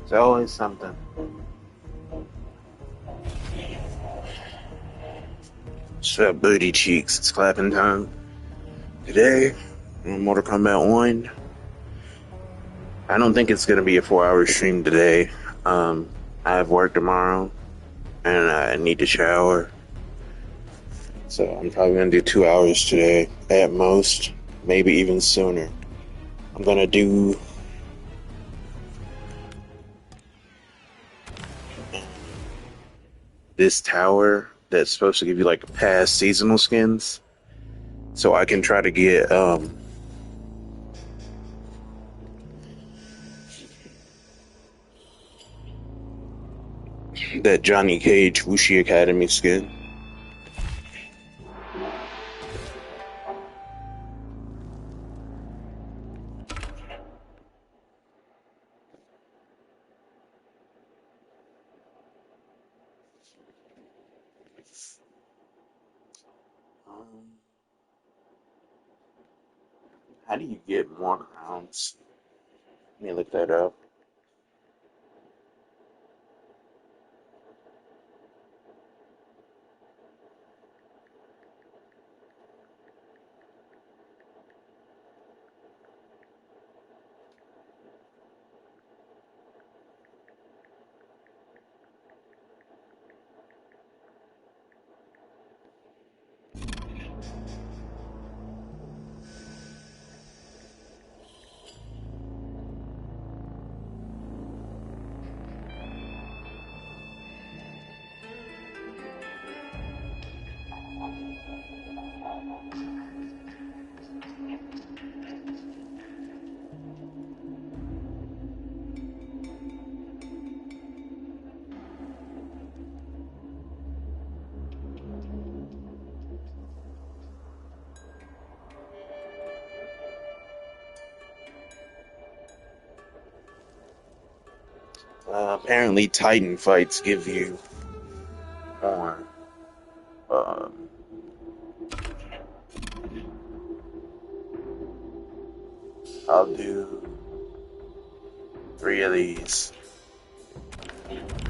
It's always something. What's up, booty cheeks? It's clapping time. Today, on Mortal Kombat 1. I don't think it's going to be a 4-hour stream today. I have work tomorrow, and I need to shower. So I'm probably going to do 2 hours today, at most. Maybe even sooner. I'm going to do... this tower that's supposed to give you like past seasonal skins, so I can try to get that Johnny Cage Wuxi Academy skin. How do you get more crowns? Let me look that up. Apparently, Titan fights give you more. Uh, I'll do 3 of these,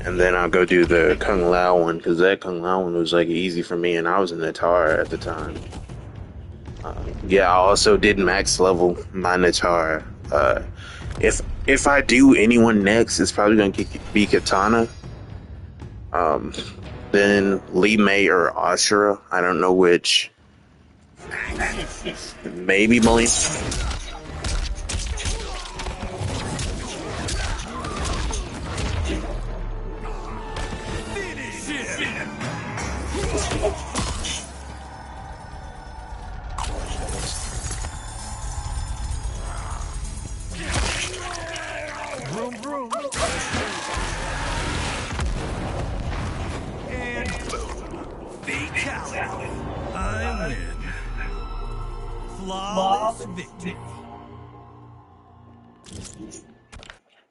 and then I'll go do the Kung Lao one, because that Kung Lao one was like easy for me, and I was in Natara at the time. Yeah, I also did max level my Natara. If I do anyone next, it's probably going to be Katana. Then Lee May or Ashura. I don't know which. Maybe Melina.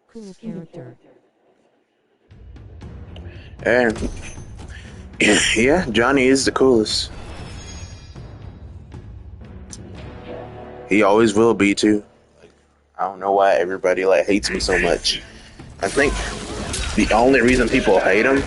Cool character. And yeah, Johnny is the coolest. He always will be too. I don't know why everybody like hates me so much. I think the only reason people hate him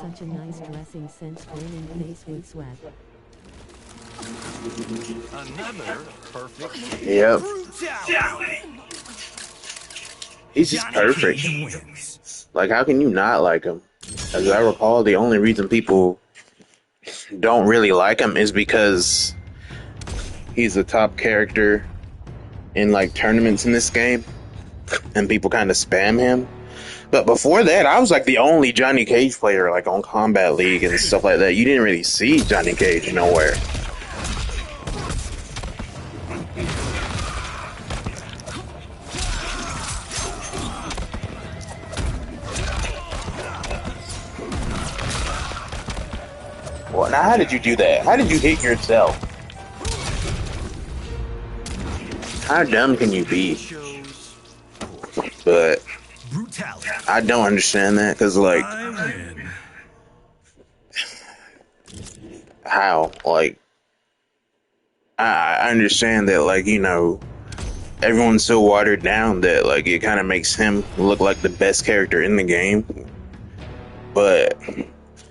Such a nice dressing sense, grinning face with swag. Another perfect. Yep. He's just perfect. Like, how can you not like him? As I recall, the only reason people don't really like him is because he's the top character in like tournaments in this game, and people kind of spam him. But before that, I was like the only Johnny Cage player like on Combat League and stuff like that. You didn't really see Johnny Cage nowhere. Now, how did you do that? How did you hit yourself? How dumb can you be? Shows But brutality. I don't understand that, because, like, I win. how? Like, I understand that, like, you know, everyone's so watered down that, like, it kind of makes him look like the best character in the game. But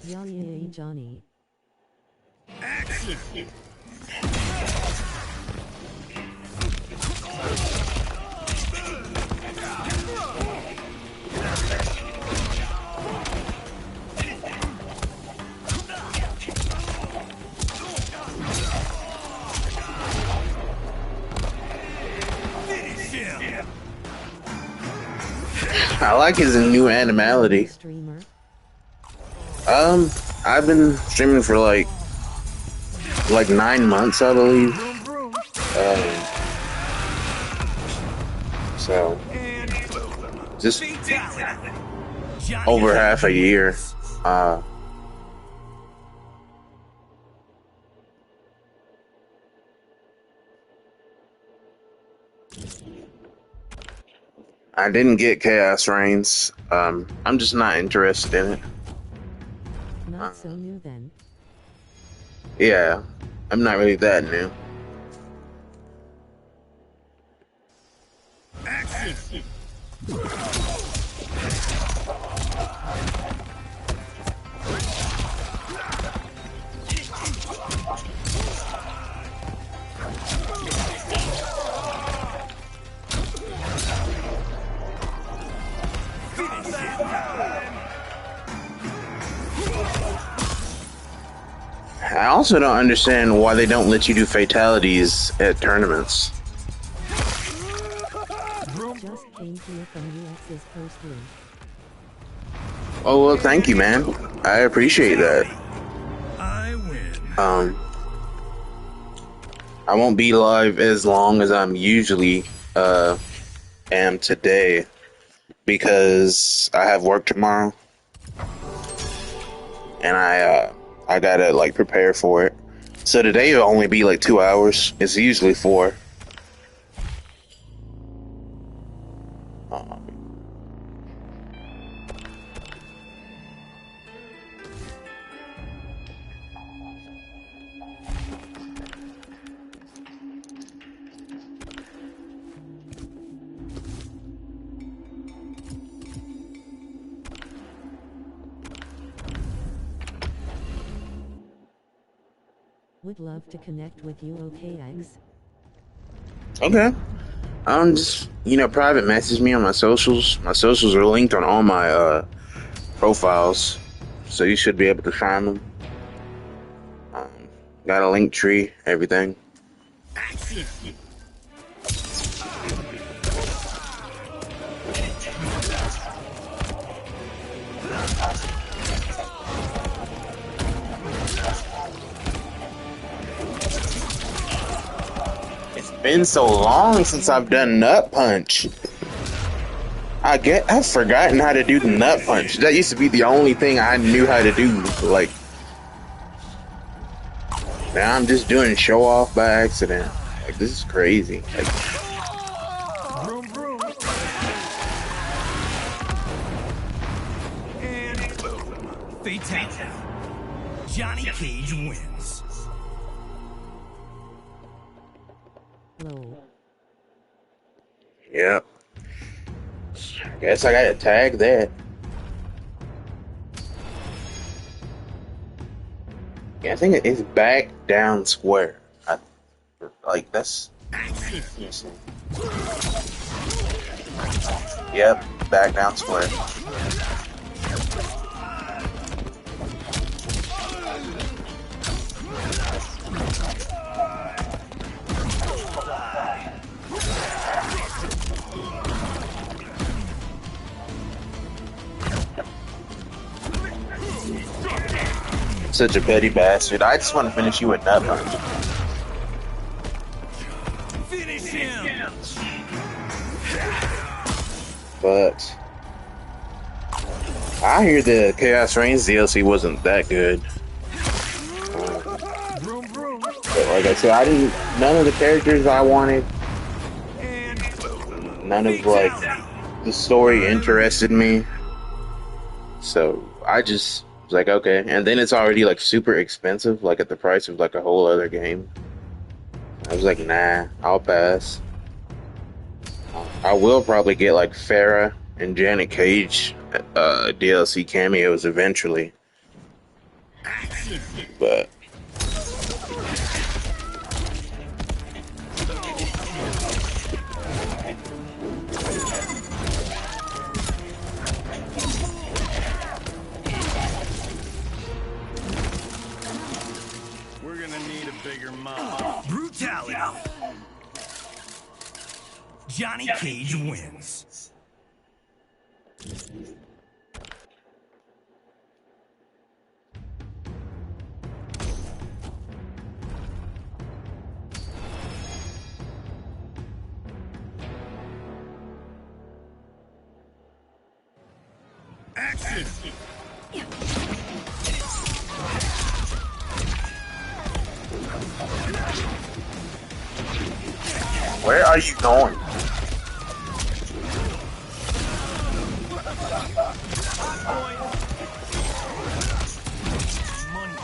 Yeah, Johnny. Action. I like his new animality. Streamer. I've been streaming for like 9 months, I believe. So just over half a year. I didn't get Chaos Reigns. I'm just not interested in it. Not so new then. Yeah, I'm not really that new. Action. I also don't understand why they don't let you do fatalities at tournaments. Just came here from UX's post link. Oh well, thank you, man. I appreciate that. I win. I won't be live as long as I'm usually am today because I have work tomorrow, and I gotta like prepare for it. So today will only be like 2 hours. It's usually 4. Would love to connect with you, OKX. Okay. Just, private message me on my socials. My socials are linked on all my profiles, so you should be able to find them. Got a link tree, everything. Action. It's been so long since I've done Nut Punch. I've forgotten how to do the Nut Punch. That used to be the only thing I knew how to do. Like, now I'm just doing show off by accident. Like, this is crazy. Like, Vroom, vroom. And boom. Fatality. Johnny Cage wins. Lol. yep. Guess I gotta tag that. Yeah, I think it's back down square. That's. Yep, back down square. Such a petty bastard. I just want to finish you with Nut Punch. Finish him. But I hear the Chaos Reigns DLC wasn't that good. Like I said, I didn't. None of the characters I wanted. And None of like the story interested me. So I just was like, okay. And then it's already like super expensive, like at the price of like a whole other game. I was like, nah, I'll pass. I will probably get like Farah and Janet Cage DLC cameos eventually, action. but We're gonna need a bigger mob. Brutality. Johnny Cage wins. Action. where are you going? Money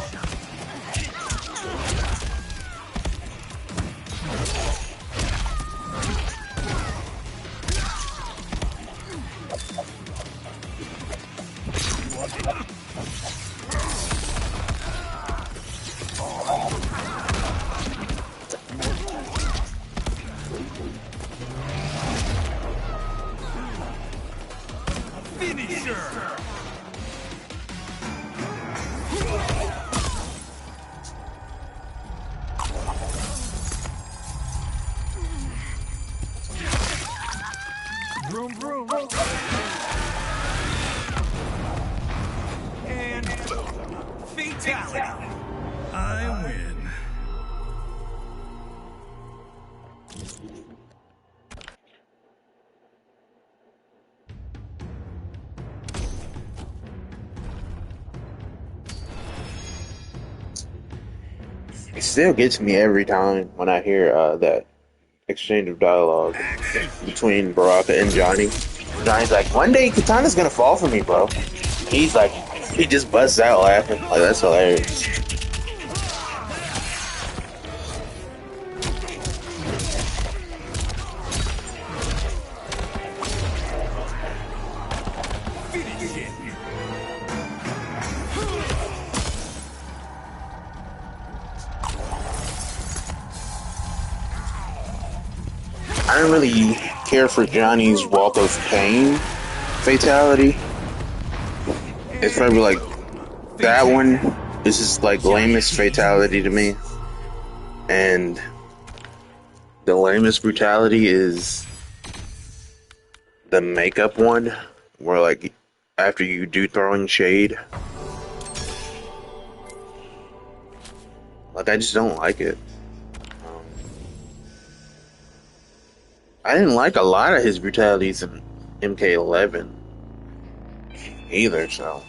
shot. Finisher. Vroom, vroom. And fatality. I win. It still gets me every time when I hear that exchange of dialogue between Baraka and Johnny. Johnny's like, one day Katana's gonna fall for me, bro. He's like, he just busts out laughing. Like, that's hilarious. Finish it. I didn't really care for Johnny's Walk of Pain fatality. It's probably like that one. This is like lamest fatality to me. And the lamest brutality is the makeup one, where like after you do throwing shade. Like I just don't like it. I didn't like a lot of his brutalities in MK11 either, so.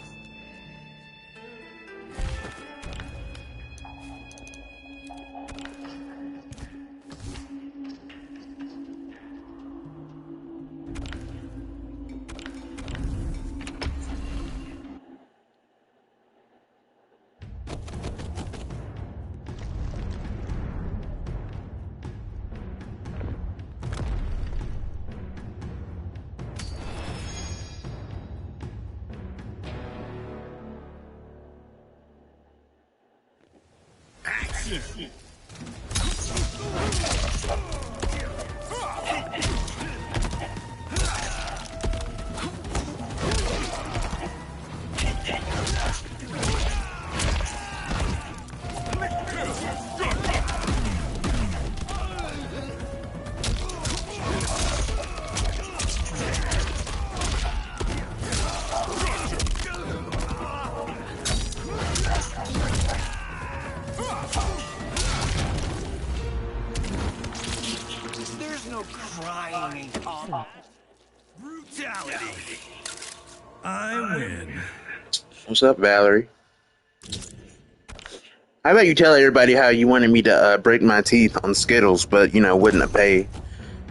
Action. There's no crying in combat. Brutality. I win. What's up, Valerie? I bet you tell everybody how you wanted me to break my teeth on Skittles, but you know wouldn't have paid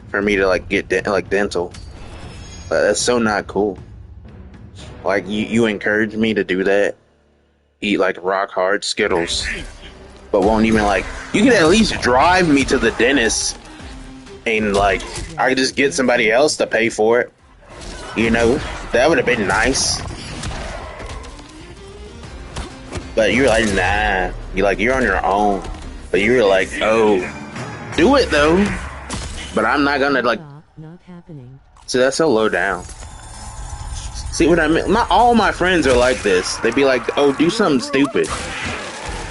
for me to like get like dental. That's so not cool. Like you encourage me to do that, eat like rock hard Skittles, but won't even like. You can at least drive me to the dentist, and like I could just get somebody else to pay for it. You know, that would have been nice. But you're like, nah. You're on your own. But you're like, oh, do it though. But I'm not gonna like. Not happening. See, that's so low down. See what I mean? Not all my friends are like this. They be like, oh, do something stupid.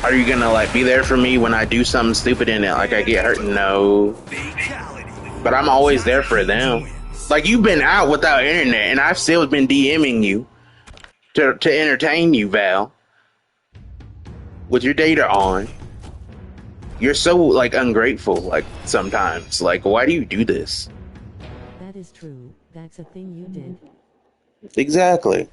Are you gonna like be there for me when I do something stupid and like I get hurt? No. But I'm always there for them. Like you've been out without internet, and I've still been DMing you to entertain you, Val. With your data on, you're so like ungrateful. Like sometimes, like why do you do this? That is true. That's a thing you did. Exactly.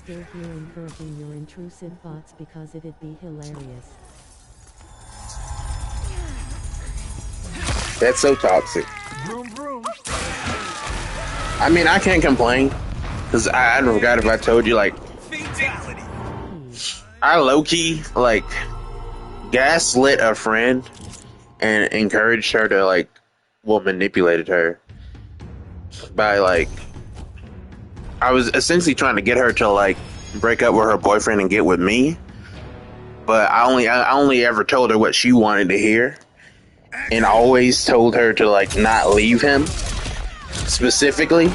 Still here encouraging your intrusive thoughts because it'd be hilarious. That's so toxic. I mean, I can't complain because I forgot if I told you, like, I low-key like gaslit a friend and encouraged her to like, well, manipulated her by like. I was essentially trying to get her to like break up with her boyfriend and get with me, but I only ever told her what she wanted to hear, and I always told her to like not leave him specifically,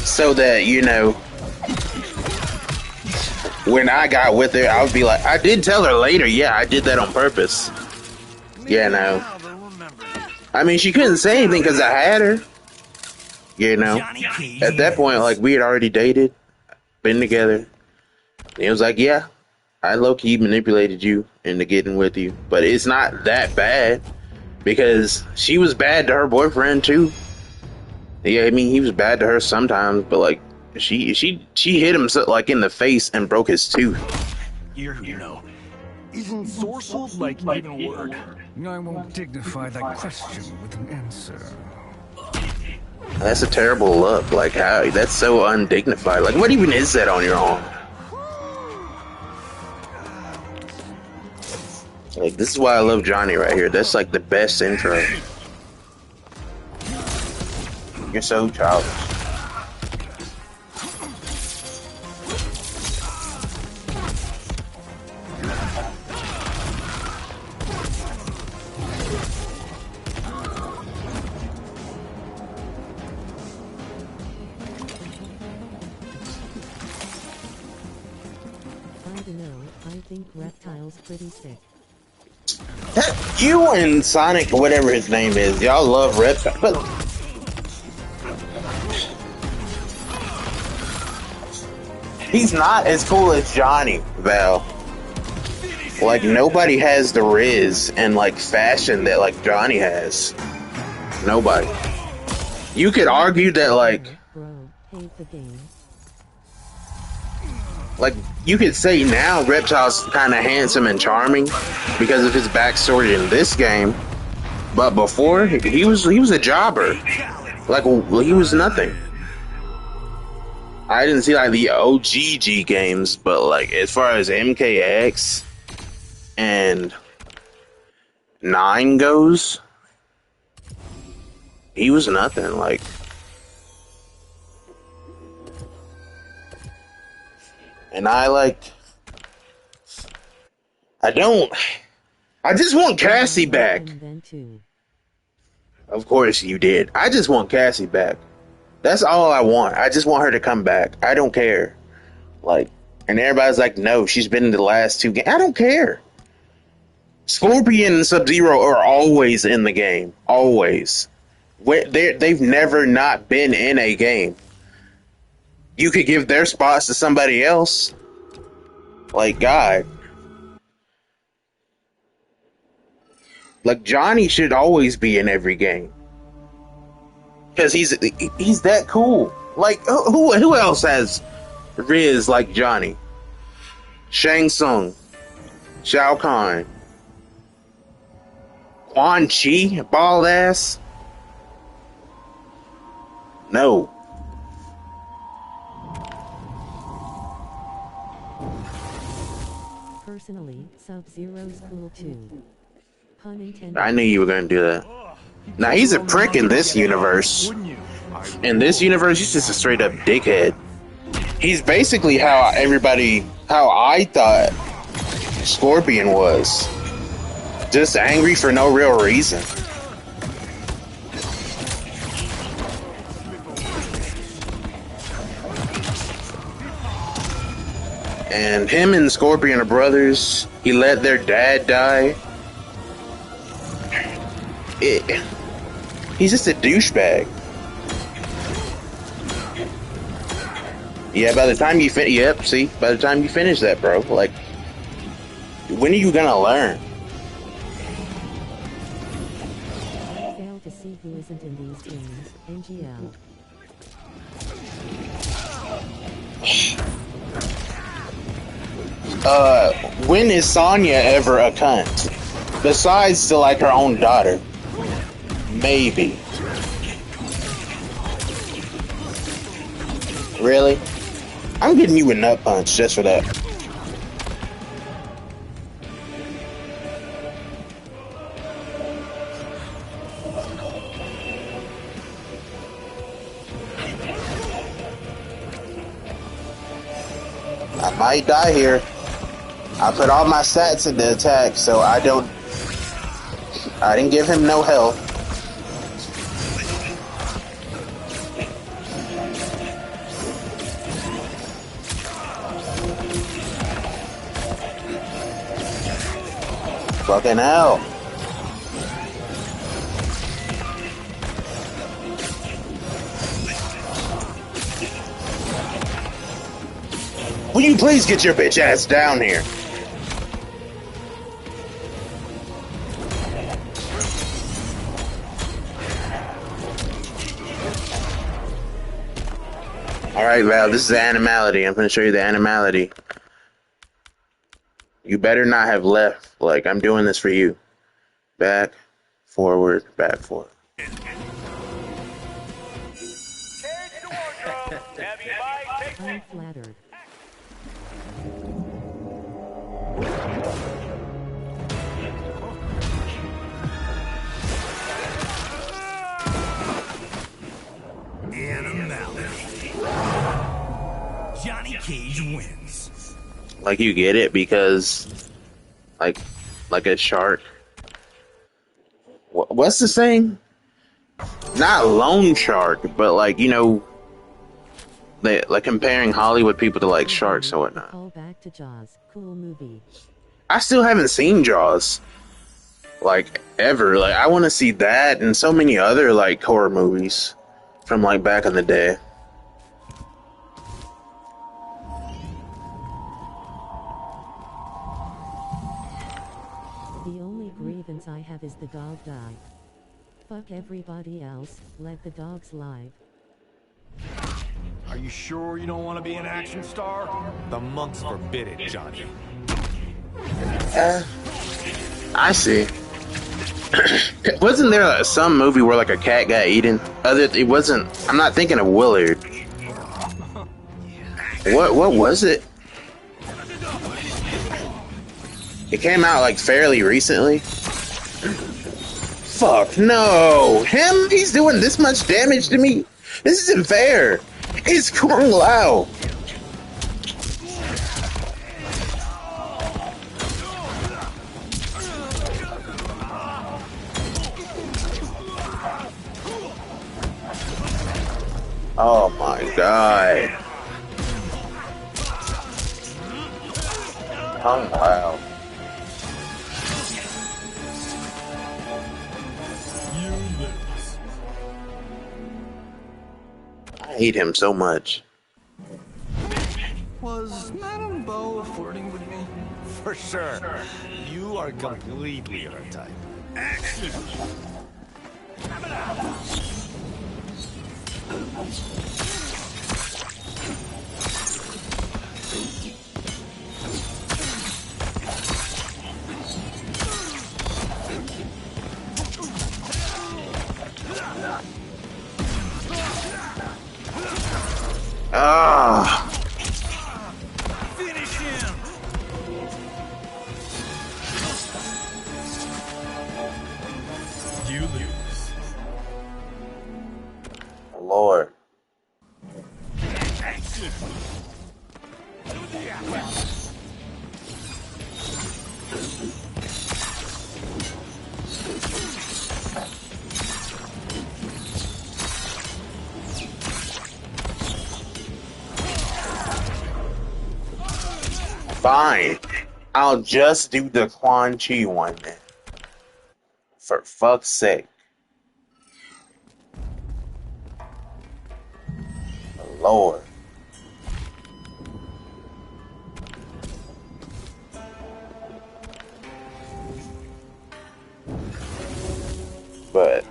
so that you know when I got with her, I would be like, I did tell her later, yeah, I did that on purpose. Yeah, no. I mean, she couldn't say anything because I had her. You know, at that point, like, we had already dated, been together. And it was like, yeah, I low-key manipulated you into getting with you. But it's not that bad, because she was bad to her boyfriend, too. Yeah, I mean, he was bad to her sometimes, but, like, she hit him, like, in the face and broke his tooth. You know, isn't sorcerer like even a word? I won't dignify that question with an answer. That's a terrible look. Like, how? That's so undignified. Like, what even is that on your arm? Like, this is why I love Johnny right here. That's like the best intro. You're so childish. I think Reptile's pretty sick. You and Sonic, whatever his name is, y'all love Reptile, but he's not as cool as Johnny, Val. Like, nobody has the riz and like fashion that like Johnny has. Nobody. You could argue that like, Bro, hate the game. like, you could say now Reptile's kind of handsome and charming because of his backstory in this game, but before he was a jobber. Like, he was nothing. I didn't see like the OGG games, but like as far as MKX and 9 goes, he was nothing. Like, and I just want Cassie back. Of course you did. I just want Cassie back. That's all I want. I just want her to come back. I don't care. Like, and everybody's like, no, she's been in the last 2 games. I don't care. Scorpion and Sub-Zero are always in the game. Always. They've never not been in a game. You could give their spots to somebody else. Like, God. Like, Johnny should always be in every game. Because he's that cool. Like, who else has Riz like Johnny? Shang Tsung. Shao Kahn. Quan Chi? Bald ass? No. Personally, Sub-Zero's cool too. Pun intended. I knew you were gonna do that. Now he's a prick in this universe. In this universe, he's just a straight up dickhead. He's basically how I thought Scorpion was. Just angry for no real reason. And him and Scorpion are brothers. He let their dad die. He's just a douchebag. Yeah, by the time you by the time you finish that, bro, like, when are you gonna learn? Fail to see who isn't in these games. NGL. When is Sonya ever a cunt? Besides to like her own daughter. Maybe. Really? I'm getting you a nut punch just for that. I might die here. I put all my stats in the attack, so I didn't give him no health. Fucking hell. Will you please get your bitch ass down here? Alright, Val, this is the animality. I'm gonna show you the animality. You better not have left. Like, I'm doing this for you. Back, forward, back, forward. I'm flattered. Johnny Cage wins. Like, you get it because, like a shark. What's the saying? Not loan shark, but like, you know, they like comparing Hollywood people to like sharks and whatnot. Call back to Jaws. Cool movie. I still haven't seen Jaws, like, ever. Like, I want to see that and so many other like horror movies from like back in the day. The only grievance I have is the dog died. Fuck everybody else, let the dogs live. Are you sure you don't want to be an action star? The monks forbid it, Johnny. I see. Wasn't there some movie where like a cat got eaten? It wasn't. I'm not thinking of Willard. What was it? It came out like fairly recently. Fuck no! Him? He's doing this much damage to me? This isn't fair! It's Kung Lao! Oh my god. Kung Lao. I hate him so much. Was Madame Bo flirting with For sure. You are completely her type. Action! Ah. Finish him! You lose. Lord. Action! Fine. I'll just do the Quan Chi one then. For fuck's sake. Lord. But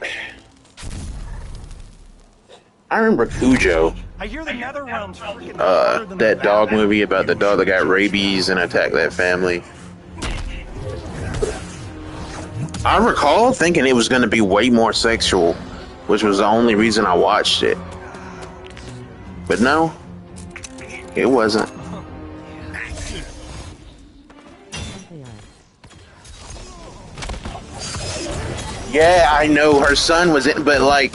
I remember Cujo, I hear the Nether Realm's freaking harder than that the dog Batman. movie about the dog that got rabies and attacked that family. I recall thinking it was going to be way more sexual, which was the only reason I watched it. But no, it wasn't. They are. Yeah, I know her son was in, but like,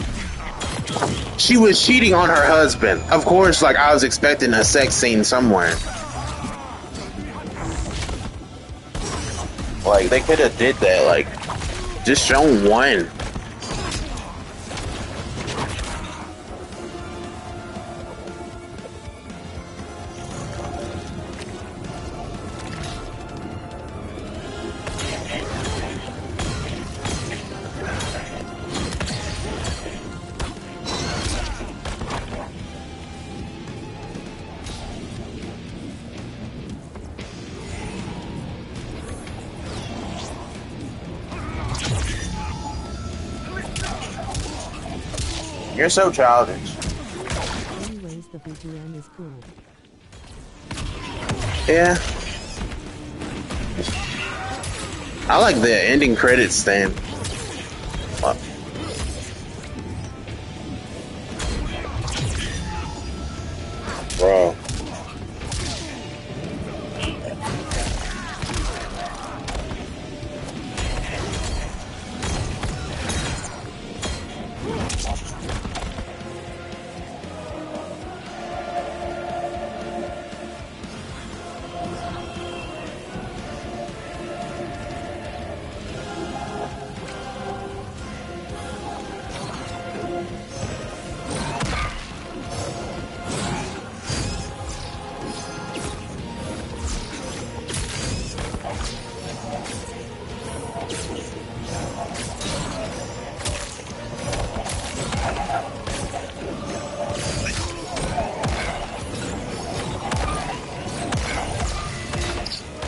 she was cheating on her husband. Of course, like, I was expecting a sex scene somewhere. Like, they could have did that, like, just shown one. You're so childish. Anyways, the VGM is cool. Yeah. I like the ending credits stand. Bro.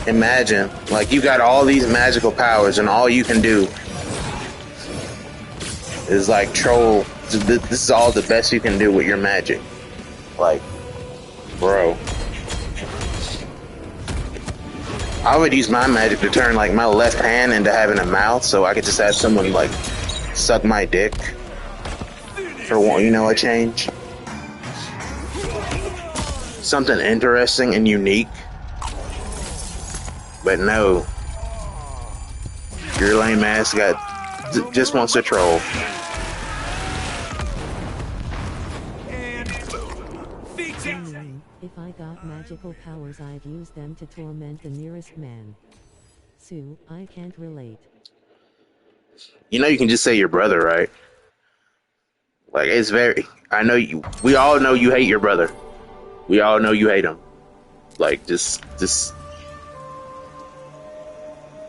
Imagine, like, you got all these magical powers and all you can do is like troll. This is all the best you can do with your magic. Like, bro. I would use my magic to turn like my left hand into having a mouth so I could just have someone like suck my dick for one, a change. Something interesting and unique. But no, your lame ass just wants to troll. And boom. Feet up. Anyway, if I got magical powers, I'd use them to torment the nearest man. Sue, I can't relate. You can just say your brother, right? Like, it's very. I know you. We all know you hate your brother. We all know you hate him. Like, just.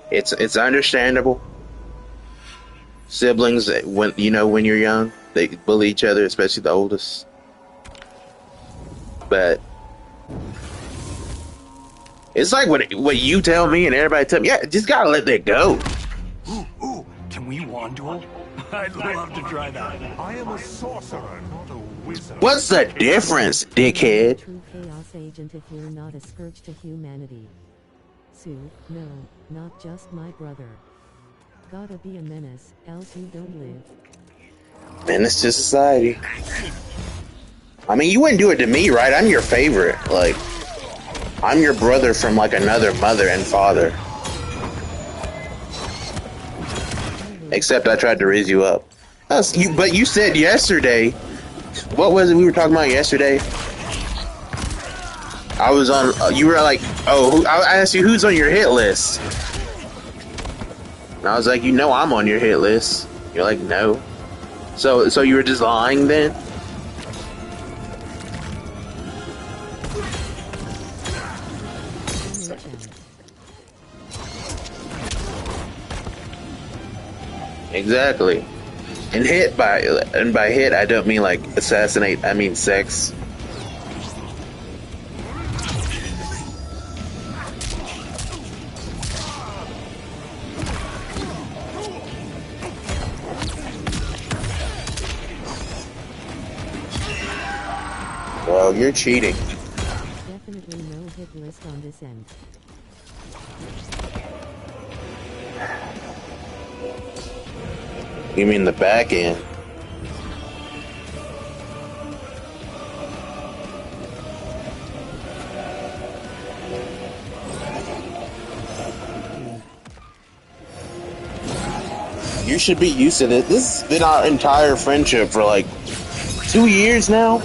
It's understandable. Siblings, when you're young, they bully each other, especially the oldest. But It's like what you tell me and everybody tell me. Yeah, just gotta let that go. Ooh, can we wand duel? I'd love to try that. I am a sorcerer, not a wizard. What's the difference, dickhead? True chaos agent if you're not a scourge to humanity. Sue, no, not just my brother. Gotta be a menace, else you don't live. Menace to society. I mean, you wouldn't do it to me, right? I'm your favorite. Like, I'm your brother from like another mother and father. Except I tried to raise you up. But you said yesterday. What was it we were talking about yesterday? I was on. You were like, "Oh," I asked you who's on your hit list. And I was like, "You know, I'm on your hit list." You're like, "No." So you were just lying then? Exactly. And by hit I don't mean like assassinate, I mean sex. Well, you're cheating. Definitely no hit list on this end. You mean the back end? You should be used to this. This has been our entire friendship for like 2 years now.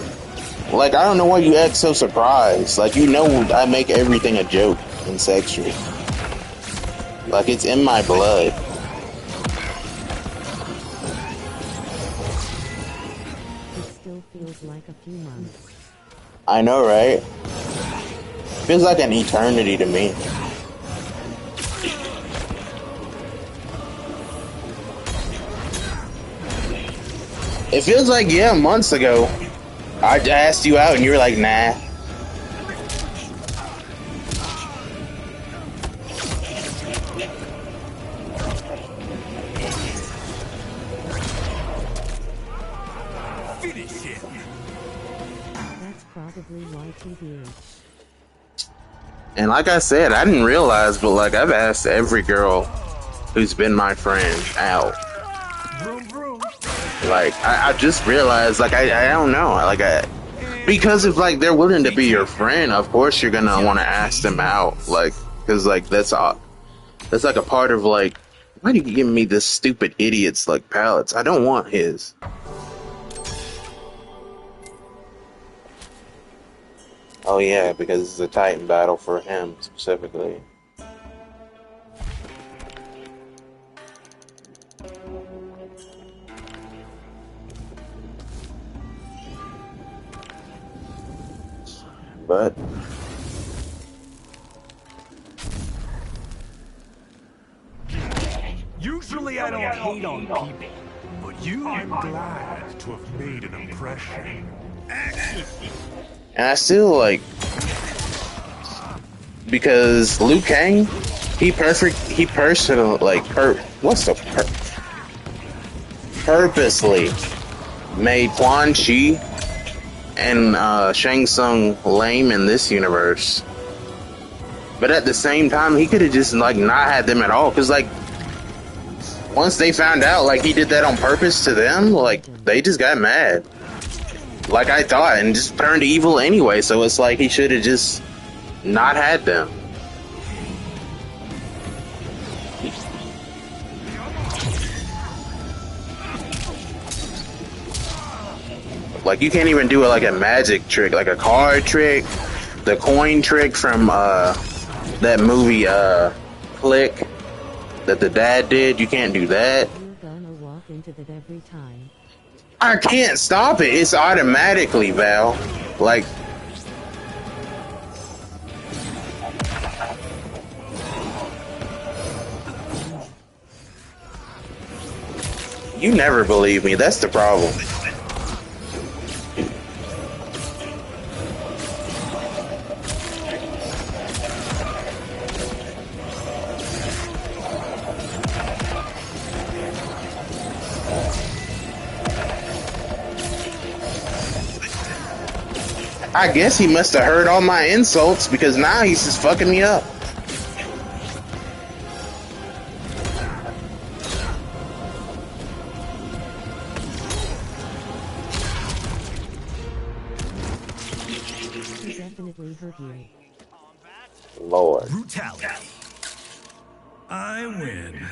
Like, I don't know why you act so surprised. Like, you know I make everything a joke and sexual. Like, it's in my blood. Feels like a few months. I know, right? Feels like an eternity to me. It feels like, yeah, months ago, I asked you out and you were like, nah. Probably YTBH. And like I said, I didn't realize, but like I've asked every girl who's been my friend out. Vroom, vroom. Like I just realized, like I don't know, like because if like they're willing to be your friend, of course you're gonna want to ask them out, like because like that's like a part of like, why do you give me this stupid idiot's like palettes? I don't want his. Oh yeah, because it's a Titan battle for him specifically. But Usually I don't hate on people, but you... I'm glad to have made an impression. and I still like, because Liu Kang, purposely made Quan Chi and Shang Tsung lame in this universe. But at the same time, he could have just like not had them at all, because like once they found out like he did that on purpose to them, like they just got mad. Like I thought, and just turned evil anyway, so it's like he should have just not had them. Like you can't even do it like a magic trick, like a card trick, the coin trick from that movie Click that the dad did. You can't do that. You're gonna walk into that every time. I can't stop it. It's automatically, Val. Like, you never believe me. That's the problem. I guess he must have heard all my insults because now he's just fucking me up. He definitely hurt you. Lord. Brutality. I win.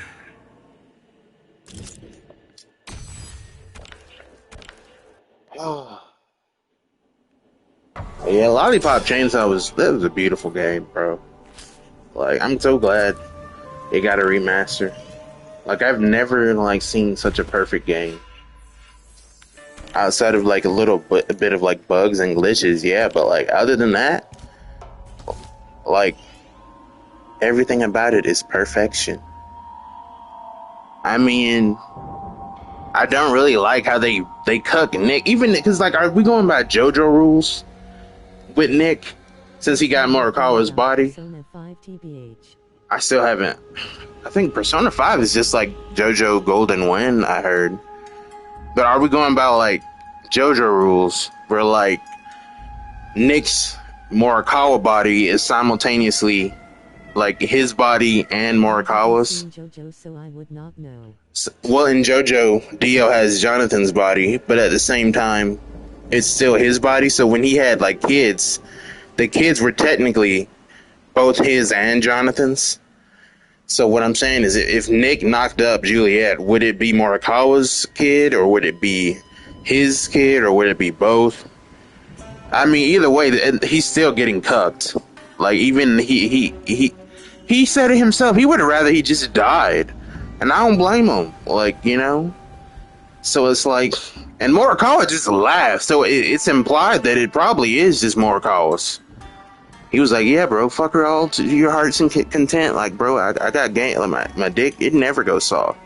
Yeah, Lollipop Chainsaw was a beautiful game, bro. Like, I'm so glad it got a remaster. Like, I've never like seen such a perfect game. Outside of like a bit of like bugs and glitches, yeah, but like other than that, like everything about it is perfection. I mean, I don't really like how they cuck Nick, even because like, are we going by JoJo rules with Nick since he got Morikawa's body? Persona 5 TBH. I still haven't. I think Persona 5 is just like JoJo Golden Wind, I heard. But are we going by like JoJo rules where like Nick's Morikawa body is simultaneously like his body and Morikawa's? JoJo, so I would not know. Well, in JoJo, Dio has Jonathan's body, but at the same time, it's still his body. So when he had like kids, the kids were technically both his and Jonathan's. So what I'm saying is, if Nick knocked up Juliet, would it be Morikawa's kid, or would it be his kid, or would it be both? I mean, either way, he's still getting cucked. Like, even he said it himself. He would have rather he just died, and I don't blame him. Like, you know. So it's like, and Morikawa just laughed. So it's implied that it probably is just Morikawa's. He was like, yeah, bro, fuck her all to your heart's content. Like, bro, I got game. Like, my dick, it never goes soft.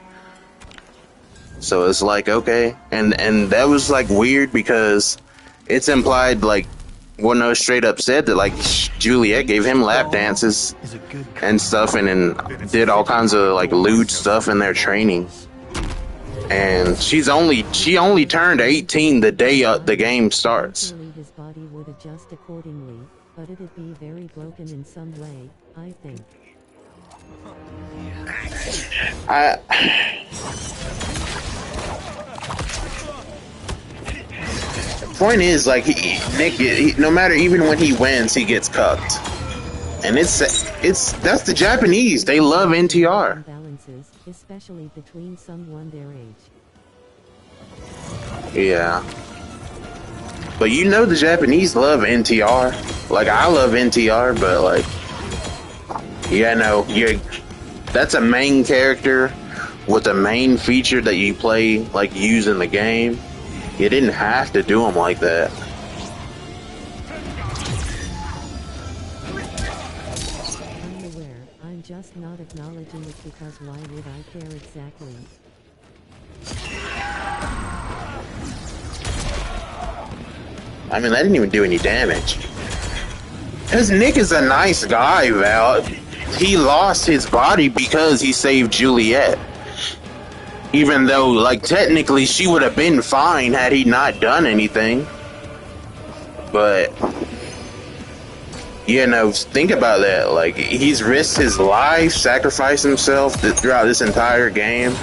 So it's like, okay. And that was, like, weird because it's implied, like, well, no, straight up said that, like, Juliet gave him lap dances and stuff and did all kinds of, like, lewd stuff in their training. And she only turned 18 the day the game starts. His body would adjust accordingly, but it'd be very broken in some way, I think. The point is, like, Nick, no matter, even when he wins, he gets cucked. And that's the Japanese. They love NTR. Imbalances, especially between someone their age. Yeah. But you know the Japanese love NTR. Like, I love NTR, but like, yeah, no, that's a main character with a main feature that you play, like, use in the game. You didn't have to do them like that. I'm aware, I'm just not acknowledging it because why would I care exactly? I mean, that didn't even do any damage. Because Nick is a nice guy, Val. He lost his body because he saved Juliet. Even though, like, technically she would have been fine had he not done anything. But, you know, think about that. Like, he's risked his life, sacrificed himself throughout this entire game.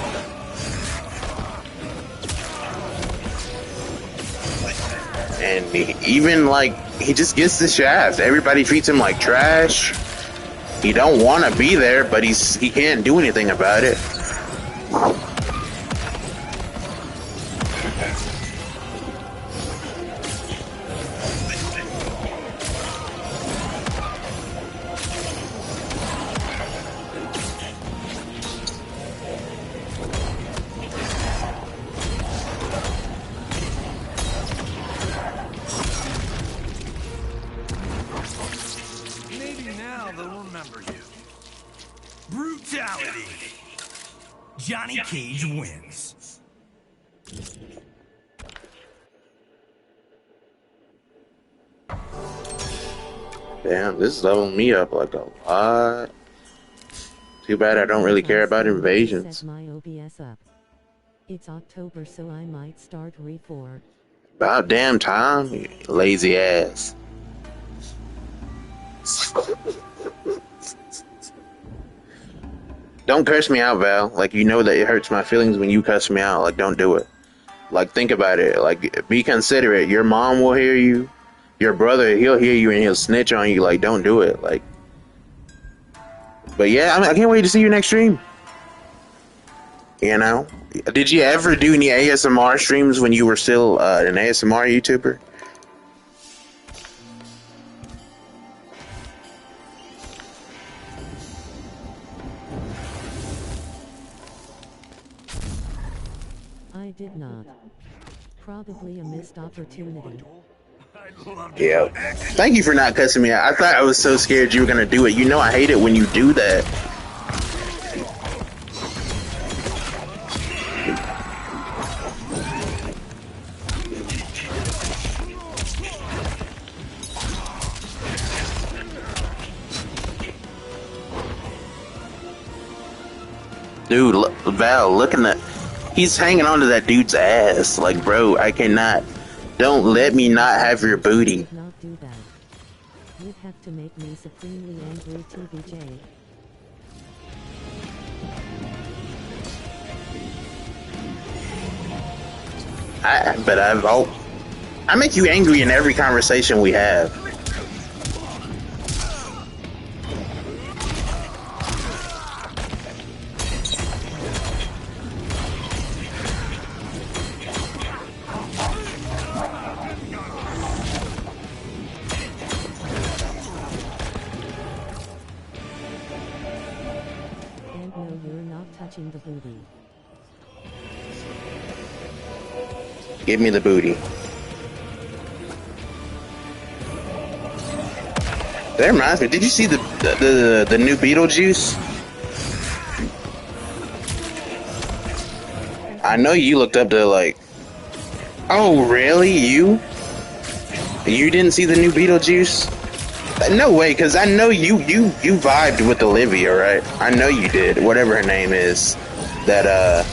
And even, like, he just gets the shaft. Everybody treats him like trash. He don't want to be there, but he can't do anything about it. Brutality. Johnny Cage wins. Damn, this is leveling me up like a lot. Too bad I don't really care about invasions. Set my OBS up. It's October, so I might start RE4. About damn time, you lazy ass. Don't curse me out, Val. Like, you know that it hurts my feelings when you cuss me out. Like, don't do it. Like, think about it. Like, be considerate. Your mom will hear you. Your brother, he'll hear you and he'll snitch on you. Like, don't do it. Like, but yeah, I can't wait to see your next stream. You know? Did you ever do any ASMR streams when you were still an ASMR YouTuber? I did not. Probably a missed opportunity. Yeah. Thank you for not cussing me out. I thought I was so scared you were gonna do it. You know I hate it when you do that. Dude, look, Val, looking at... He's hanging onto that dude's ass. Like, bro, I cannot... Don't let me not have your booty. Not do that. You'd have to make me supremely angry, TBJ. I make you angry in every conversation we have. And no, you're not touching the booty. Give me the booty. That reminds me, did you see the new Beetlejuice? I know you looked up to, like... Oh, really? You didn't see the new Beetlejuice? No way, because I know you vibed with Olivia, right? I know you did, whatever her name is. That,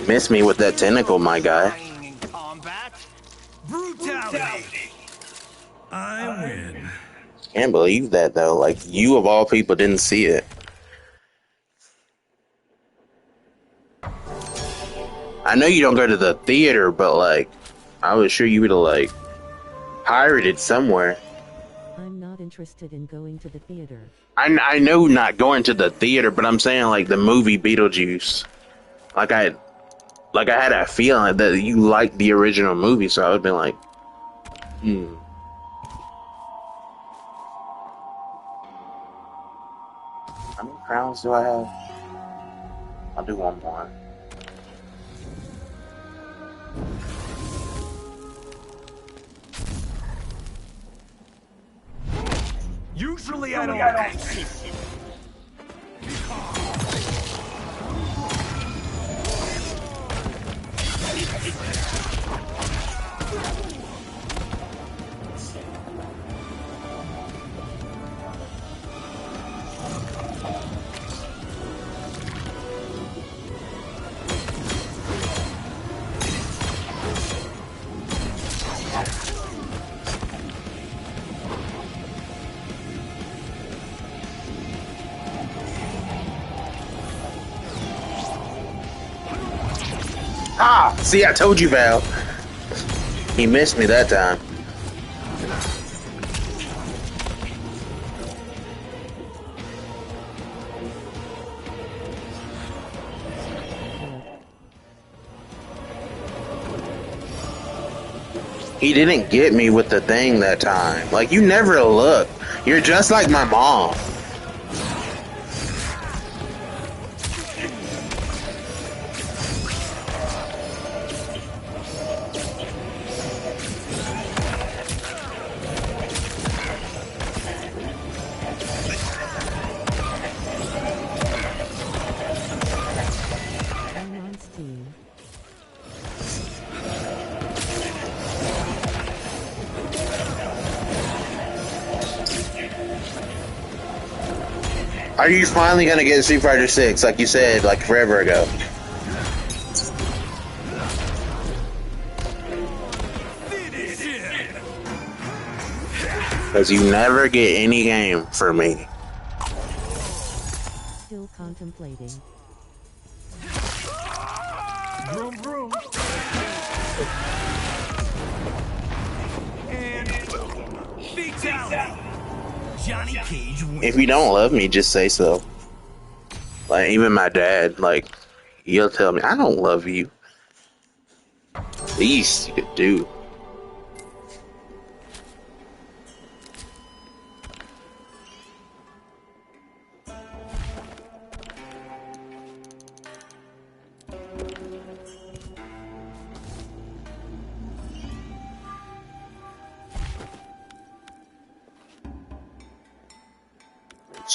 miss me with that tentacle, my guy. In combat, brutality. I win. Can't believe that, though. Like, you of all people didn't see it. I know you don't go to the theater, but, like, I was sure you would have, like, pirated somewhere. I'm not interested in going to the theater. I know not going to the theater, but I'm saying, like, the movie Beetlejuice. Like, I had a feeling that you liked the original movie, so I would have been like, How many crowns do I have? I'll do one more. Usually I don't. Ah! See, I told you, Val. He missed me that time. He didn't get me with the thing that time. Like, you never look. You're just like my mom. I'm on Steam. Are you finally gonna get Street Fighter 6 like you said like forever ago? Because you never get any game for me. Still contemplating. Vroom, vroom. And fatality. Johnny Cage wins. If you don't love me, just say so. Like, even my dad, like, he'll tell me, I don't love you. Least you could do.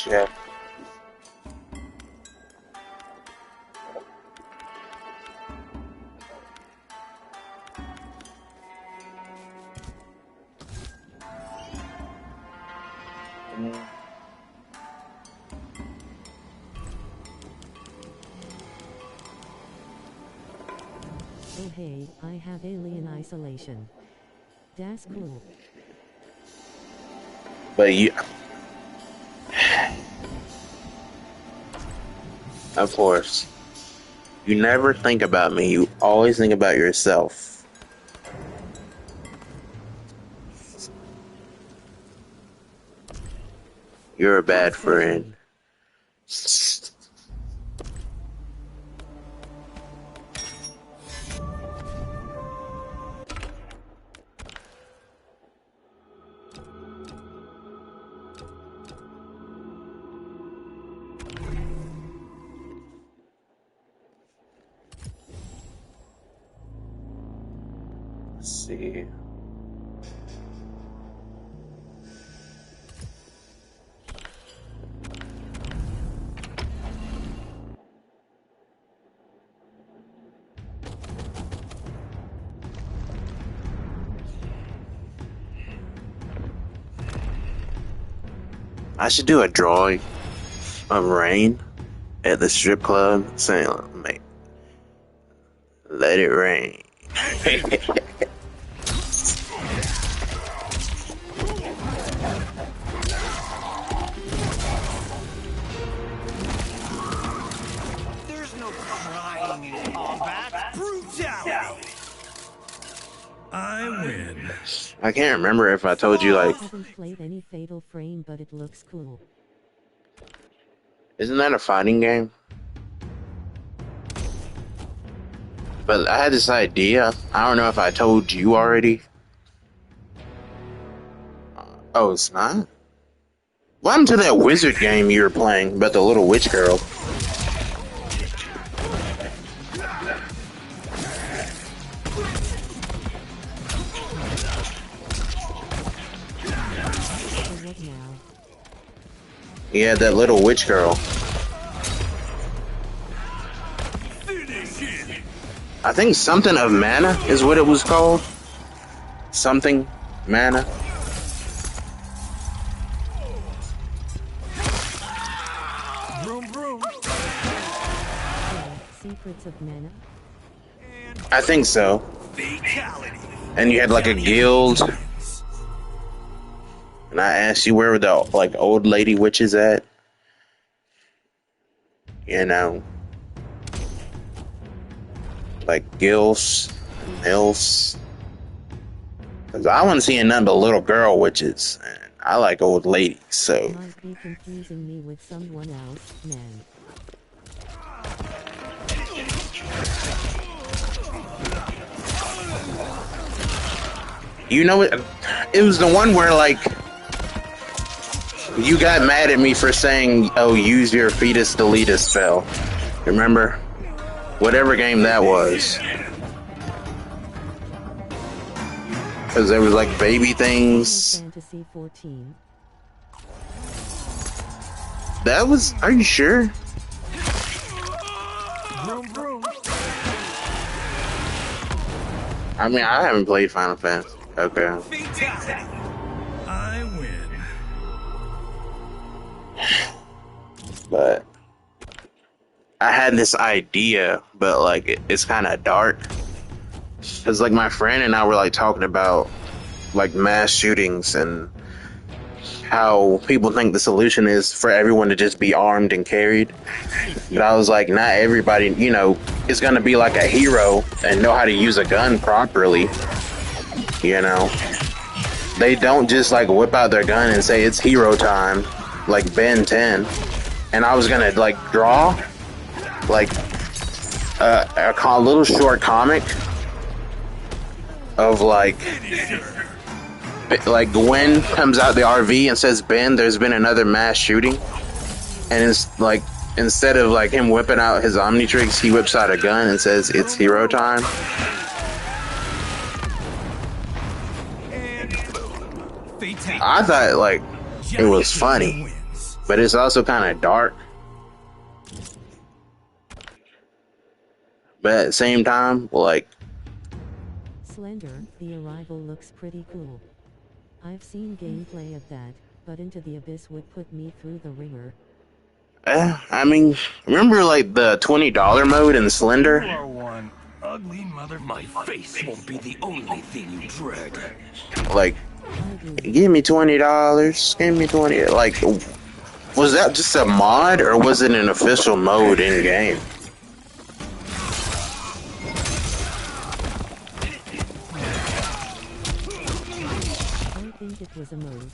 Yeah. Oh hey, I have alien isolation. Das cool. But you... Of course. You never think about me. You always think about yourself. You're a bad friend. Let's see. I should do a drawing of rain at the strip club saying, "Mate, let it rain." There's no crying in combat. Brutality. I win. I can't remember if I told you, like, I haven't played any Fatal Frame, but it looks cool. isn't that a fighting game? But I had this idea. I don't know if I told you already. Oh, it's not? What happened to that wizard game you were playing about the little witch girl? So what now? Yeah, that little witch girl. Finish it. I think something of mana is what it was called. Something mana. Vroom, vroom. Secrets of Mana? I think so. Fatality. And you had like a guild. And I asked you where were the like old lady witches at. You know. Like gills, milfs. Cause I wasn't seeing none but little girl witches. And I like old ladies, so Might be confusing me with someone else, man. you know it. It was the one where like you got mad at me for saying, "Oh, use your fetus deletus spell." Remember? Whatever game that was. Because there was like baby things. Fantasy 14. That was. Are you sure? Vroom, vroom. I mean, I haven't played Final Fantasy. Okay. Fatality. I win. but I had this idea, but like it's kind of dark. Cause like my friend and I were like talking about like mass shootings and how people think the solution is for everyone to just be armed and carried. But I was like, not everybody, you know, is gonna be like a hero and know how to use a gun properly. You know, they don't just like whip out their gun and say it's hero time, like Ben 10. And I was gonna like draw like a little short comic of like Gwen comes out the RV and says, Ben, there's been another mass shooting. And it's like, instead of like him whipping out his Omnitrix, he whips out a gun and says, it's hero time. I thought like it was funny, but it's also kind of dark. But at the same time, like, Slender, the Arrival looks pretty cool. I've seen gameplay of that, but Into the Abyss would put me through the ringer. I mean, remember like the $20 mode in Slender? You are one ugly mother. My face won't be the only thing you dread. Like, give me $20. Give me 20. Like, was that just a mod or was it an official mode in game? I think it was a mode.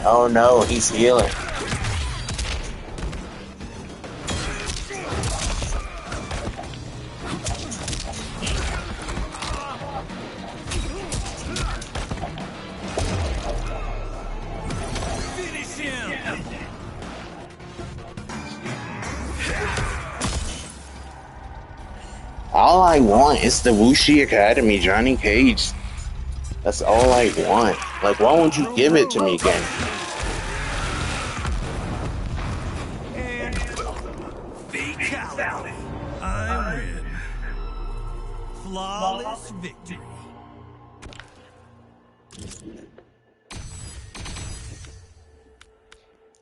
Oh no, he's healing. Finish him! All I want is the Wuxi Academy, Johnny Cage. That's all I want. Like, why won't you give it to me again? And fatality. I win. Flawless victory.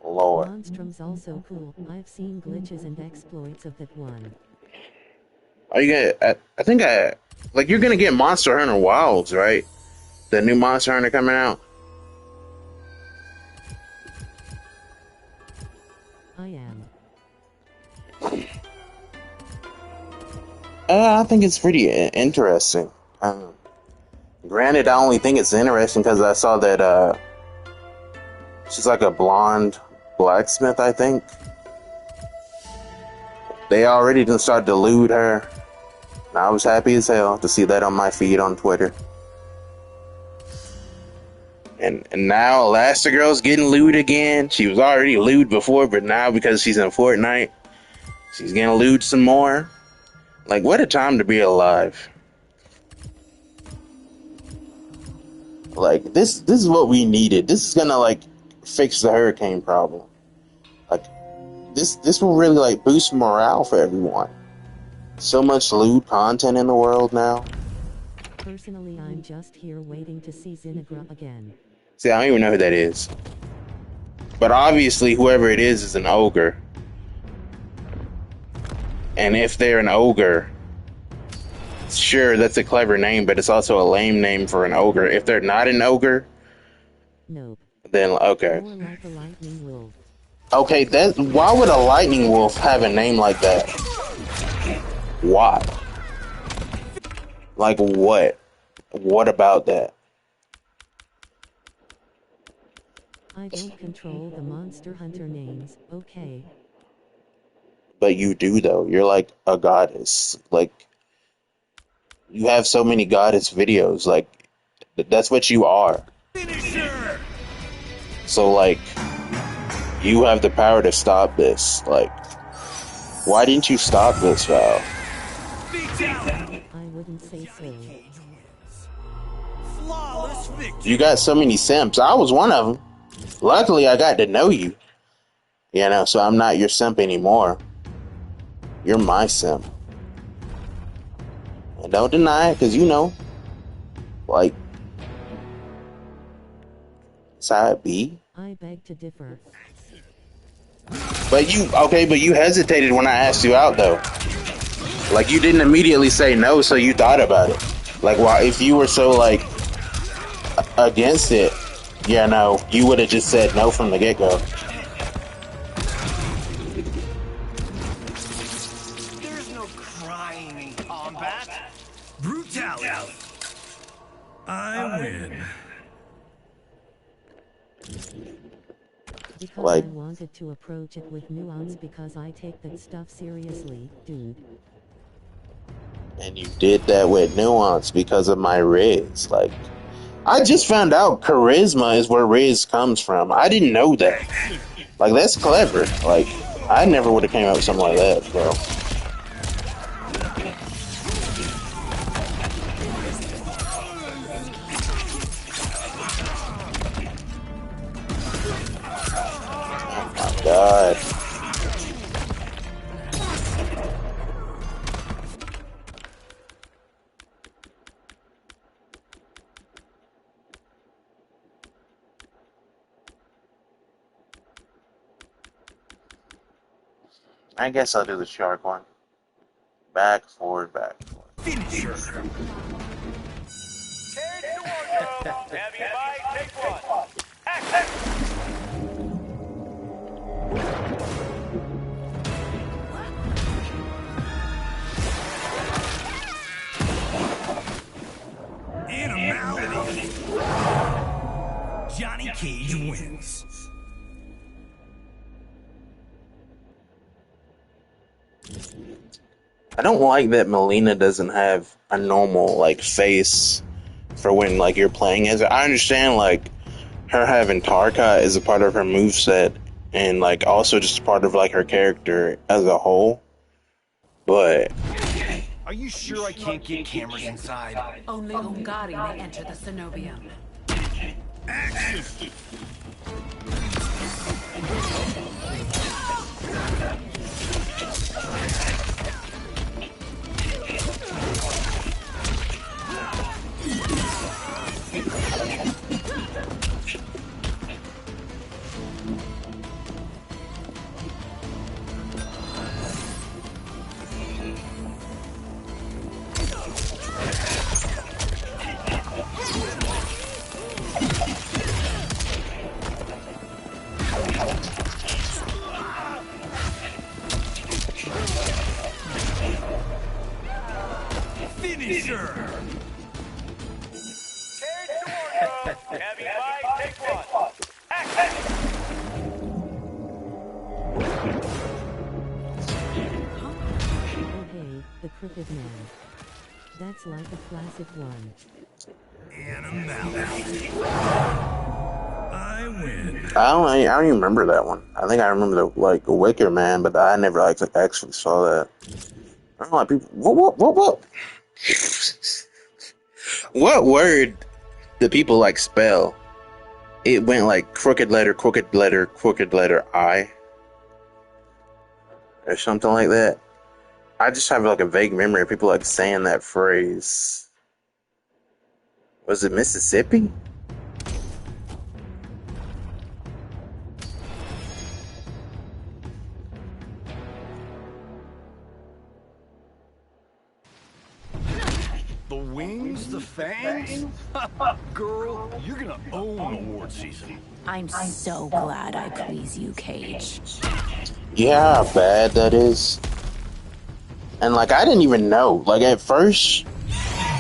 Lord. Monstrum's also cool. I've seen glitches and exploits of that one. Are you gonna? I think like you're gonna get Monster Hunter Wilds, right? The new Monster Hunter coming out. I am. I think it's pretty interesting. Granted, I only think it's interesting because I saw that she's like a blonde blacksmith, I think. They already done started to loot her. And I was happy as hell to see that on my feed on Twitter. And now Elastigirl's getting looted again. She was already looted before, but now because she's in Fortnite, she's gonna loot some more. Like, what a time to be alive. Like, this is what we needed. This is gonna, like, fix the hurricane problem. Like, this will really, like, boost morale for everyone. So much loot content in the world now. Personally, I'm just here waiting to see Xenogra again. See, I don't even know who that is. But obviously, whoever it is an ogre. And if they're an ogre, sure, that's a clever name, but it's also a lame name for an ogre. If they're not an ogre, Nope. then okay. More like a lightning wolf. Okay, why would a lightning wolf have a name like that? Why? Like, what? What about that? I don't control the Monster Hunter names, okay? But you do, though. You're like a goddess. Like, you have so many goddess videos. Like, that's what you are. Finisher! So, like, you have the power to stop this. Like, why didn't you stop this, Val? I wouldn't say so. Flawless victory. You got so many simps. I was one of them. Luckily, I got to know you. You know, so I'm not your simp anymore. You're my simp. And don't deny it, because you know, like, it's how it be. I beg to differ. But you hesitated when I asked you out, though. Like, you didn't immediately say no, so you thought about it. Like, why, if you were so, like, against it, you know, you would have just said no from the get-go. There's no crying in combat. Brutality. I win. Because Like- I wanted to approach it with nuance because I take that stuff seriously, dude. And you did that with nuance because of my Riz. Like, I just found out charisma is where Riz comes from. I didn't know that. Like, that's clever. Like, I never would have came up with something like that, bro. Oh my god. I guess I'll do the shark one. Back, forward, back, forward. Finisher. Animality. Johnny Cage wins. I don't like that Melina doesn't have a normal, like, face for when, like, you're playing as her. I understand, like, her having Tarkat is a part of her moveset and, like, also just a part of, like, her character as a whole. But Are you sure I can't get cameras inside? Only Ungari may enter the Cenobium. Finisher. Oh hey, the Crooked Man. That's like a classic one. Animality. I win. I don't even remember that one. I think I remember the, like, Wicker Man, but I never, like, actually saw that. I don't know, like, people, what? What word do people, like, spell? It went like crooked letter, I. Or something like that. I just have, like, a vague memory of people, like, saying that phrase. Was it Mississippi? The wings, the fangs? Girl, you're gonna own award season. I'm so glad I please you, Cage. Yeah, how bad that is. And, like, I didn't even know. Like, at first,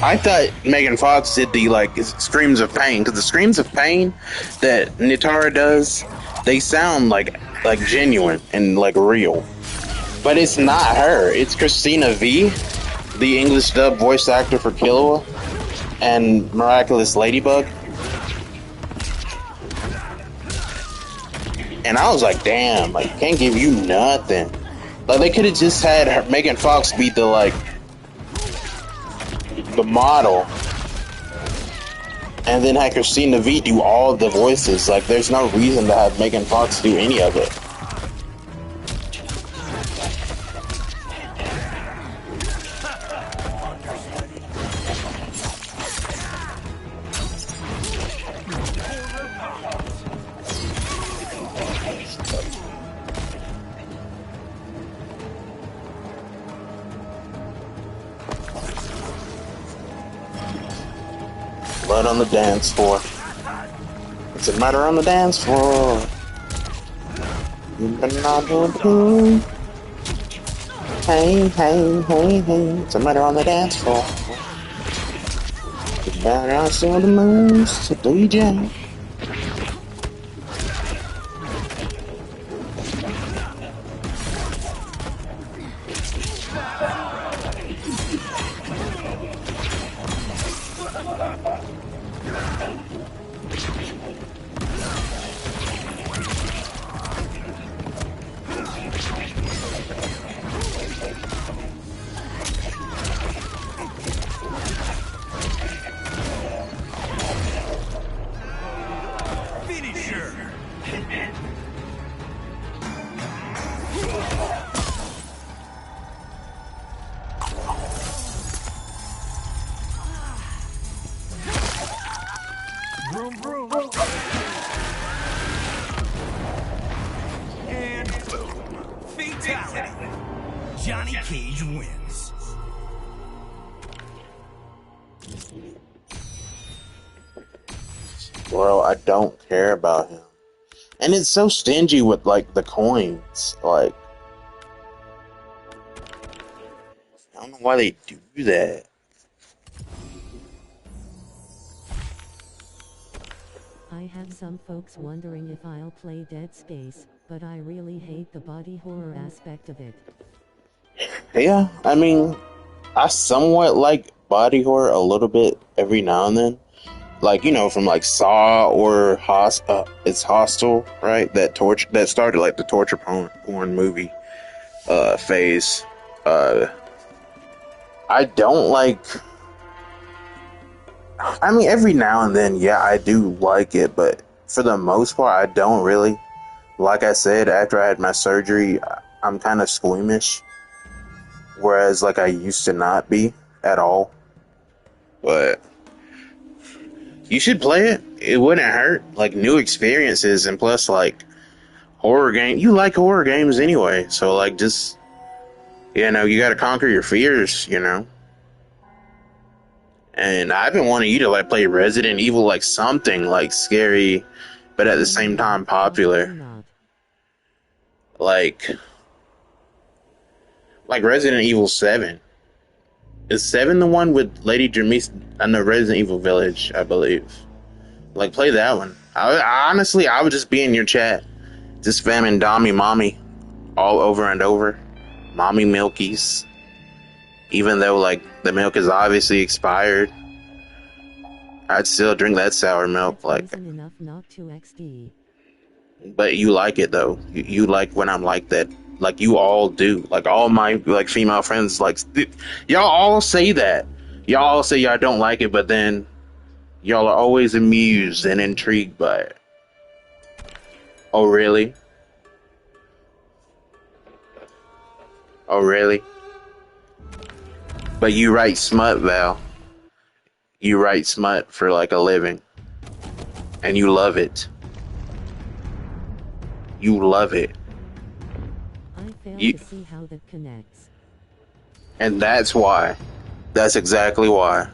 I thought Megan Fox did the, like, screams of pain. Because the screams of pain that Nitara does, they sound like genuine and, like, real. But it's not her. It's Christina V, the English dub voice actor for Killua and Miraculous Ladybug. And I was like, damn, like, can't give you nothing. Like, they could have just had her, Megan Fox be the, like, the model. And then had Christina V do all the voices. Like, there's no reason to have Megan Fox do any of it. Blood on the dance floor. What's the matter on the dance floor? You better not do it. Hey, hey, hey, hey. What's the matter on the dance floor? You better not see the moves to DJ. Vroom, vroom. And boom. Fatality. Johnny Cage wins. Bro, I don't care about him. And it's so stingy with, like, the coins. Like, I don't know why they do that. I have some folks wondering if I'll play Dead Space, but I really hate the body horror aspect of it. Yeah, I mean, I somewhat like body horror a little bit every now and then. Like, you know, from like Saw or it's Hostel, right? That started like the torture porn movie phase. I don't like. I mean, every now and then, yeah, I do like it, but for the most part, I don't really. Like I said, after I had my surgery, I'm kind of squeamish, whereas like I used to not be at all. But you should play it. It wouldn't hurt. Like, new experiences, and plus, like, horror game. You like horror games anyway, so like, just, you know, you gotta conquer your fears, you know. And I've been wanting you to like play Resident Evil, like something like scary, but at the same time popular. Like Resident Evil 7. Is 7 the one with Lady Jamise? I know, Resident Evil Village, I believe. Like, play that one. Honestly, I would just be in your chat, just spamming Dommy Mommy all over and over. Mommy Milkies. Even though, like, the milk is obviously expired, I'd still drink that sour milk. Like, enough not to XD. But you like it, though. You like when I'm like that. Like, you all do. Like, all my, like, female friends, like, y'all all say that. Y'all all say y'all don't like it, but then y'all are always amused and intrigued by it. Oh, really? Oh, really? But you write smut, Val. You write smut for, like, a living. And you love it. You love it. I fail to see how that connects. And that's why. That's exactly why.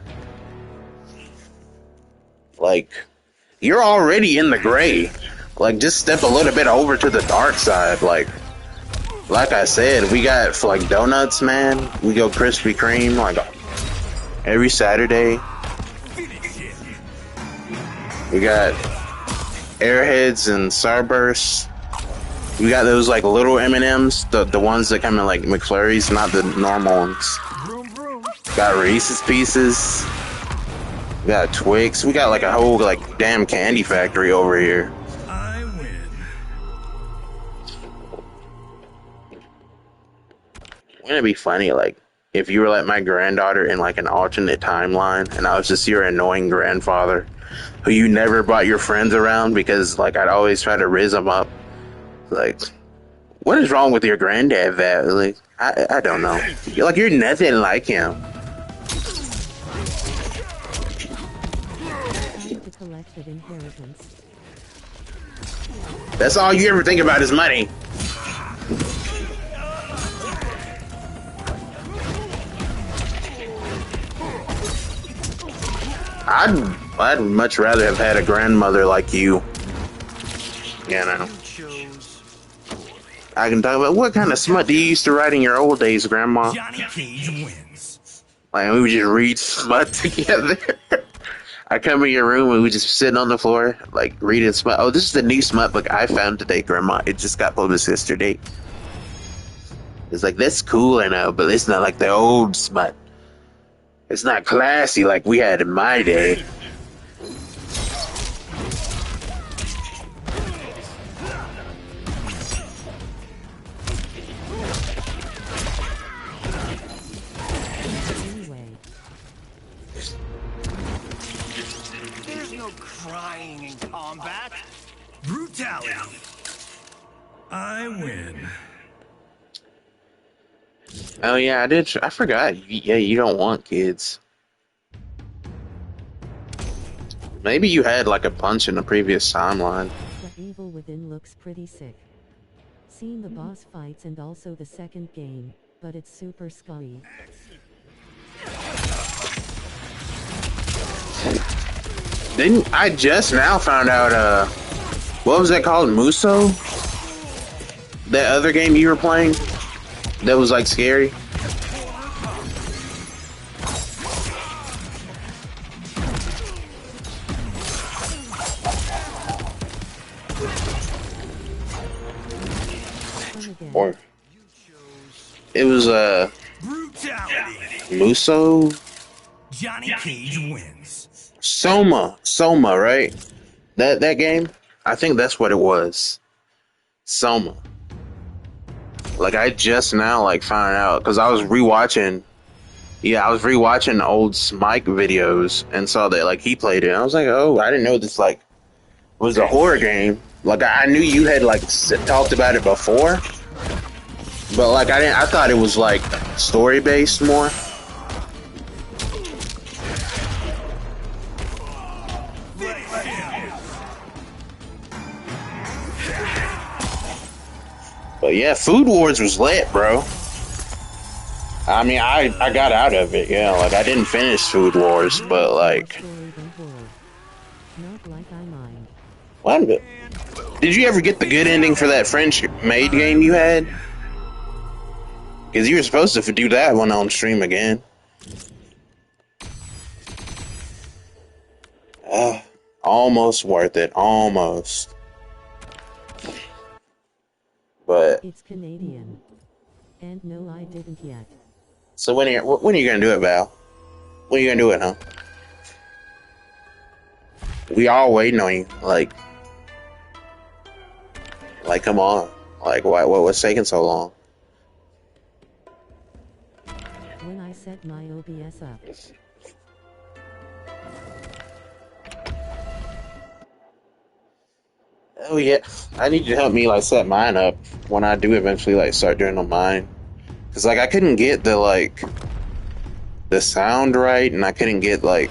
Like, you're already in the gray. Like, just step a little bit over to the dark side. Like I said, we got, like, donuts, man. We go Krispy Kreme, like, every Saturday. We got Airheads and Starbursts. We got those, like, little M&Ms, the ones that come in, like, McFlurries, not the normal ones. Got Reese's Pieces. We got Twix. We got, like, a whole, like, damn candy factory over here. I win. Wouldn't it be funny, like, if you were like my granddaughter in like an alternate timeline, and I was just your annoying grandfather, who you never brought your friends around because like I'd always try to riz them up. Like, what is wrong with your granddad, Vat? Like, I don't know. You're nothing like him. Time to collect that inheritance. That's all you ever think about is money. I'd much rather have had a grandmother like you. You know. I can talk about what kind of smut do you used to write in your old days, Grandma? Johnny Cage wins. Like we would just read smut together. I come in your room and we just sitting on the floor, like reading smut. Oh, this is the new smut book I found today, Grandma. It just got published yesterday. It's like, that's cool, I know, but it's not like the old smut. It's not classy like we had in my day. Anyway, There's no crying in combat. Brutality. I win. Oh yeah, I forgot. Yeah, you don't want kids. Maybe you had like a punch in the previous timeline. the evil within looks pretty sick. Seen the boss fights and also the second game, but it's super scary. Didn't I just now found out what was that called? Muso? That other game you were playing? That was like scary? Fun again. Or it was Brutality. Muso? Johnny Cage wins. Soma, right? That game? I think that's what it was. Soma. Like I just now like found out because I was rewatching. Yeah, I was rewatching old Smike videos and saw that like he played it. And I was like, oh, I didn't know this like was a horror game. Like I knew you had like talked about it before, but like I didn't. I thought it was like story based more. But yeah, Food Wars was lit, bro. I mean, I got out of it, yeah. Like, I didn't finish Food Wars, but like... Story than horror. Not like I mind. What? Did you ever get the good ending for that French maid game you had? Because you were supposed to do that one on stream again. Almost worth it, almost. But It's Canadian. And no, I didn't yet. so when are you gonna do it, Val? When are you gonna do it, huh? We all waiting on you. Like come on. Like what's taking so long? When I set my OBS up. Oh yeah, I need you to help me like set mine up when I do eventually like start doing on mine. Cause like I couldn't get the sound right, and I couldn't get like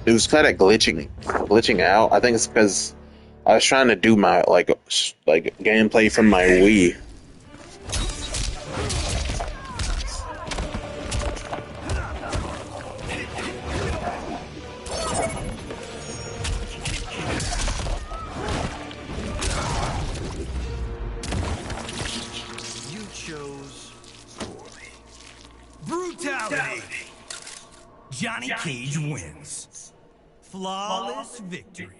it was kind of glitching out. I think it's because I was trying to do my like gameplay from my Wii. You chose brutality. Johnny Cage wins. Flawless victory.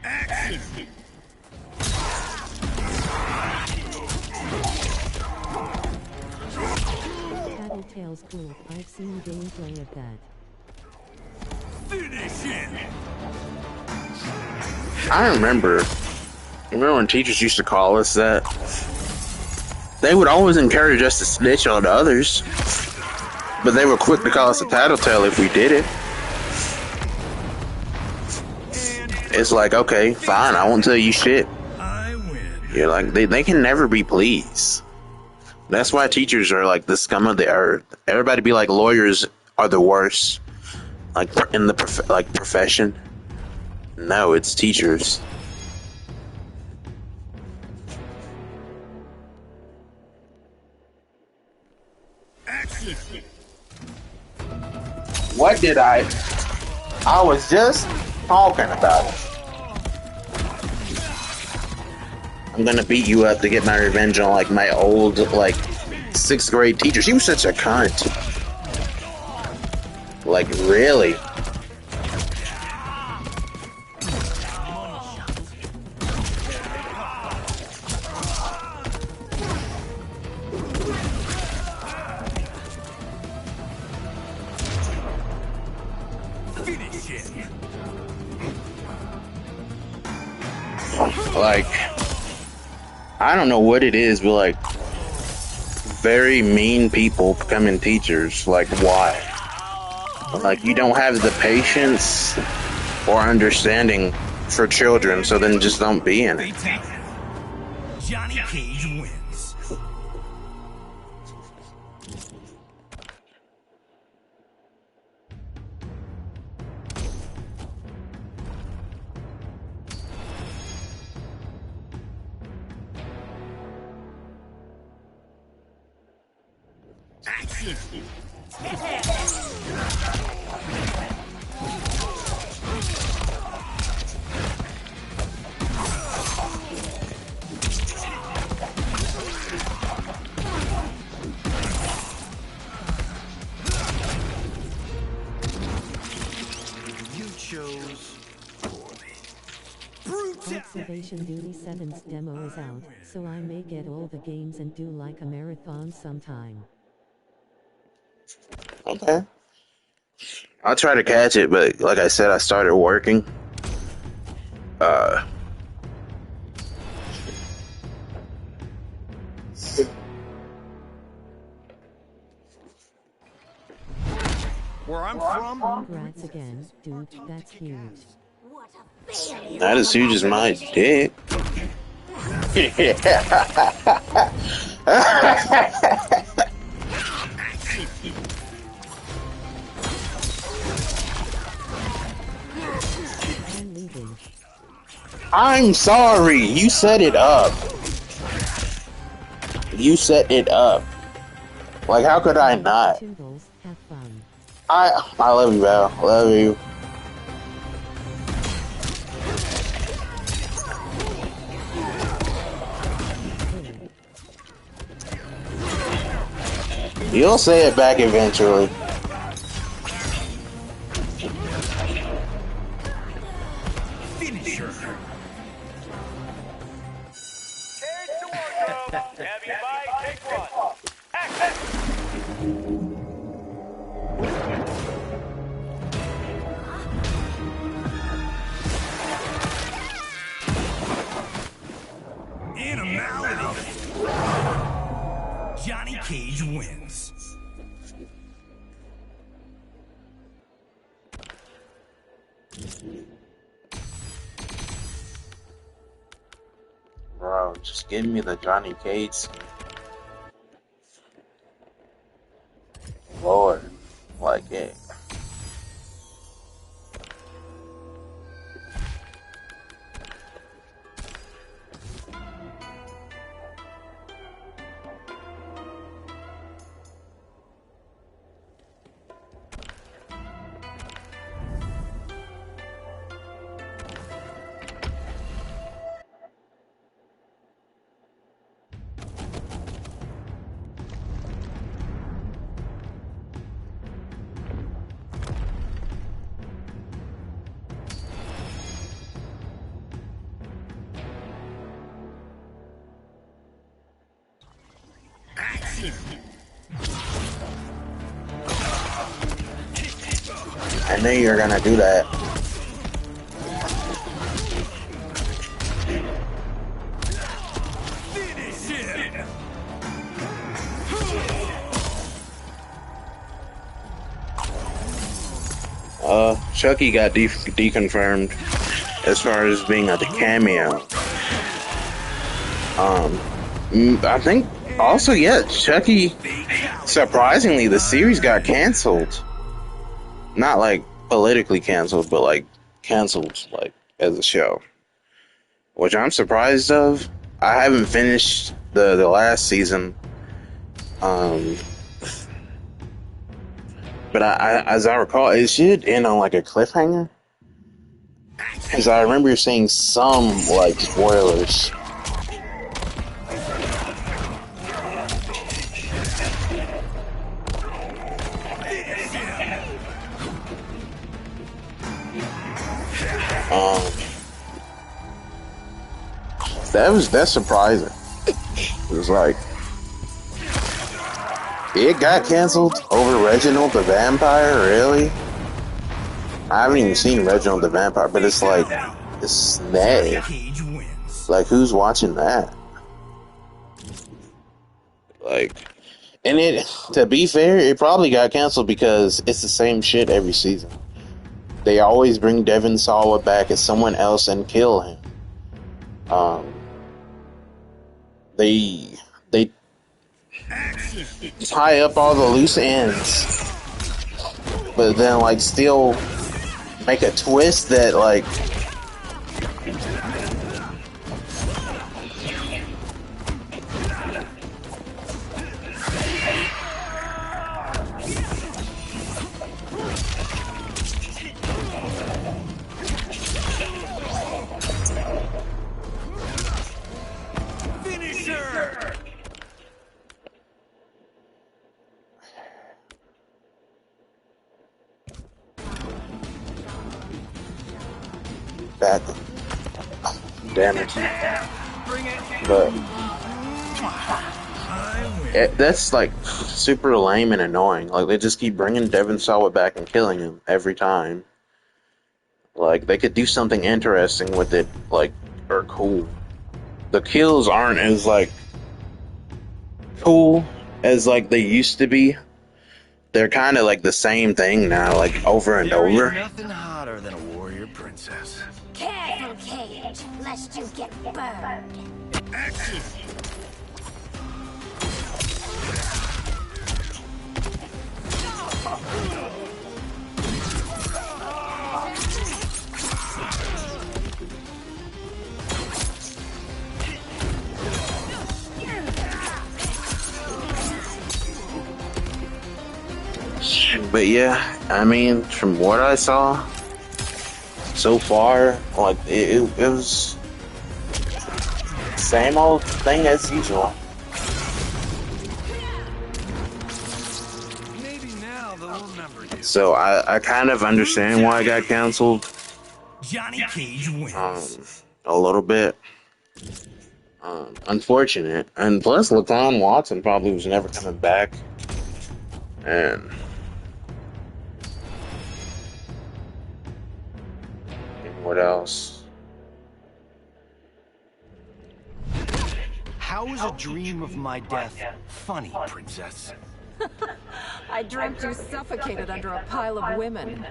Action! Telltale's cool. I've seen gameplay of that. Finish it! I remember when teachers used to call us that. They would always encourage us to snitch on others, but they were quick to call us a tattletale if we did it. It's like, okay, fine, I won't tell you shit. I win. You're like, they can never be pleased. That's why teachers are like the scum of the earth. Everybody be like, lawyers are the worst, like in the profession. No, it's teachers. Action! What did I was just talking about it. I'm gonna beat you up to get my revenge on like my old like 6th grade teacher. She was such a cunt. Like really. Finish it! Like, I don't know what it is, but like, very mean people becoming teachers. Like, why? Like, you don't have the patience or understanding for children, so then just don't be in it. Johnny Cage wins. Action! You chose poorly. Brutal! Observation Duty 7's demo is out, so I may get all the games and do like a marathon sometime. Okay. I'll try to catch it, but like I said, I started working. Where I'm from, Congrats again, dude, that's huge. Not as huge as my dick. I'm leaving. I'm sorry. You set it up. You set it up. Like, how could I not? Toodles, have fun. I love you, Val. I love you. You'll say it back eventually. finisher. Animality. Johnny Cage wins. Bro, just give me the Johnny Cage skin. Lord, like it. I knew you were gonna do that. Chucky got deconfirmed as far as being a cameo. I think also, yeah, Chucky, surprisingly, the series got canceled. Not like politically canceled, but like canceled like as a show, which I'm surprised of. I haven't finished the last season, but I as I recall, it should end on like a cliffhanger, because I remember seeing some like spoilers. That's surprising. It was like it got canceled over Reginald the Vampire, really? I haven't even seen Reginald the Vampire, but it's like it's Ned. Like, who's watching that? Like, and it, to be fair, it probably got canceled because it's the same shit every season. They always bring Devon Sawa back as someone else and kill him. They tie up all the loose ends, but then like still make a twist that like back. Damn it. But that's like super lame and annoying. Like, they just keep bringing Devon Sawa back and killing him every time. Like, they could do something interesting with it, like, or cool. The kills aren't as like cool as like they used to be. They're kind of like the same thing now, like over and over. Nothing hotter than a warrior princess. Careful, Cage, lest you get burned. Action! But yeah, I mean, from what I saw so far, like it was same old thing as usual. Maybe now they'll remember you. So I kind of understand why it got canceled. Johnny Cage wins. A little bit. Unfortunate. And plus, LaTon Watson probably was never coming back. And what else? How is a dream of my death funny, princess? I dreamt you suffocated under a pile of women.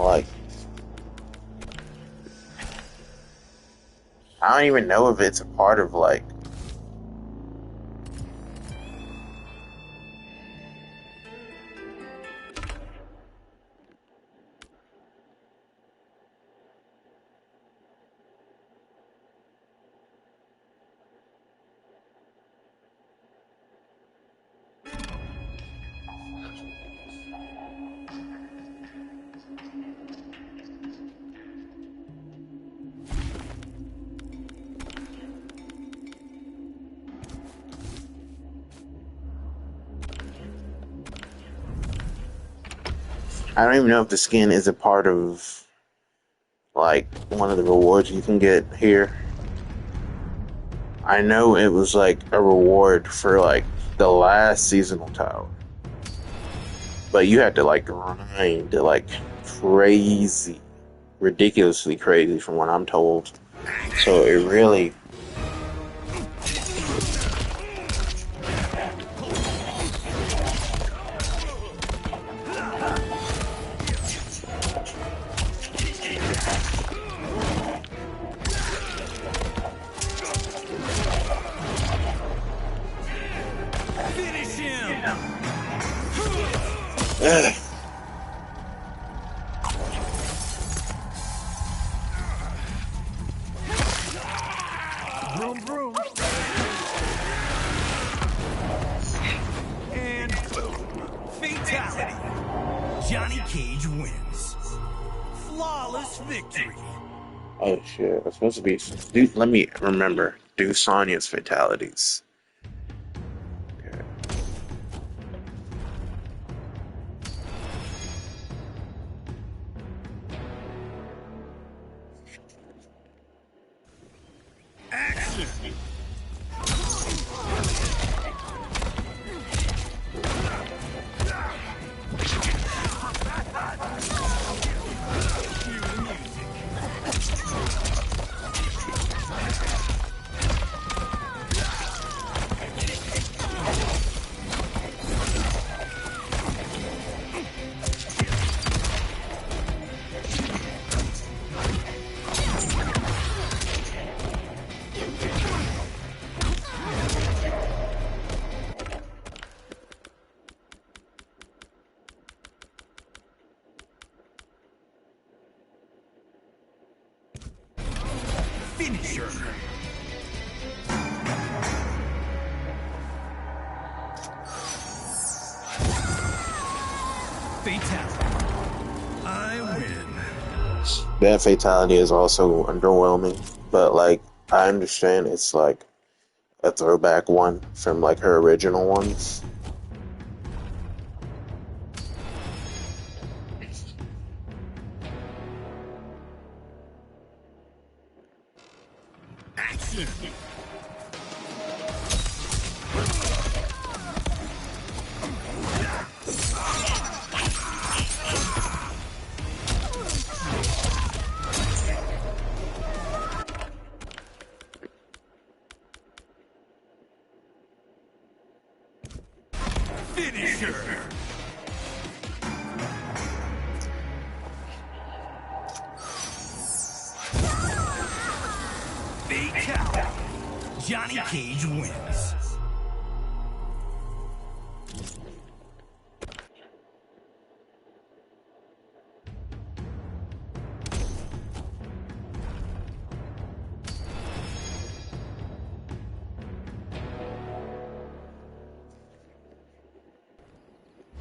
Like, I don't even know if it's a part of like. I don't even know if the skin is a part of like one of the rewards you can get here. I know it was like a reward for like the last seasonal tower, but you had to like grind like crazy, ridiculously crazy from what I'm told. So it really. Vroom, vroom. And boom. Fatality. Johnny Cage wins. Flawless victory. Oh shit! It's supposed to be. Dude, let me remember. Do Sonya's fatalities. Okay. Action. Finisher. Fatality. I win. That fatality is also underwhelming, but like I understand it's like a throwback one from like her original ones. Action. Finisher. Fatality. Johnny Cage wins.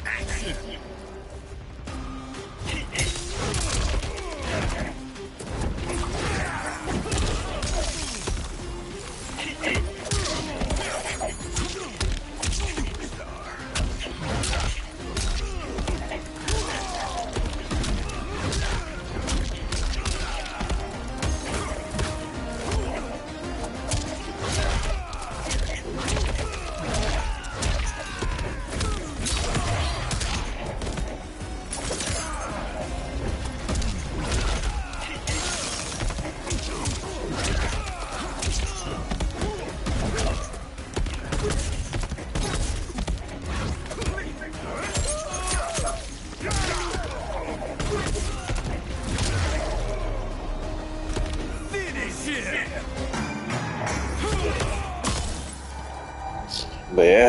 Action.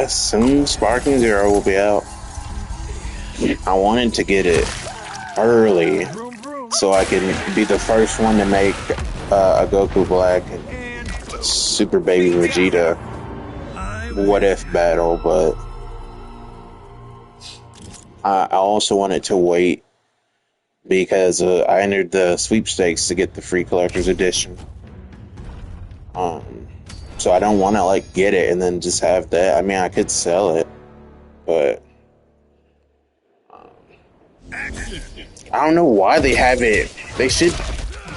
Yeah, soon Sparking Zero will be out. I wanted to get it early so I can be the first one to make a Goku Black and Super Baby Vegeta what if battle, but I also wanted to wait because I entered the sweepstakes to get the free collector's edition. So I don't want to like get it and then just have that. I mean, I could sell it, but I don't know why they have it. They should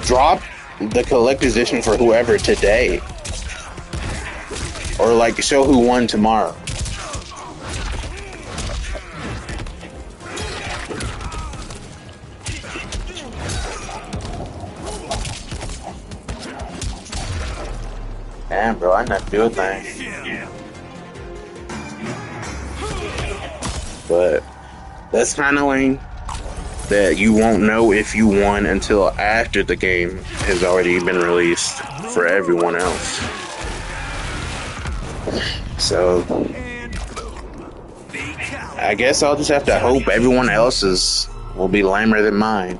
drop the collector's edition for whoever today, or like show who won tomorrow. Damn, bro, I not do a thing. But that's kind of lame that you won't know if you won until after the game has already been released for everyone else. So I guess I'll just have to hope everyone else's will be lamer than mine.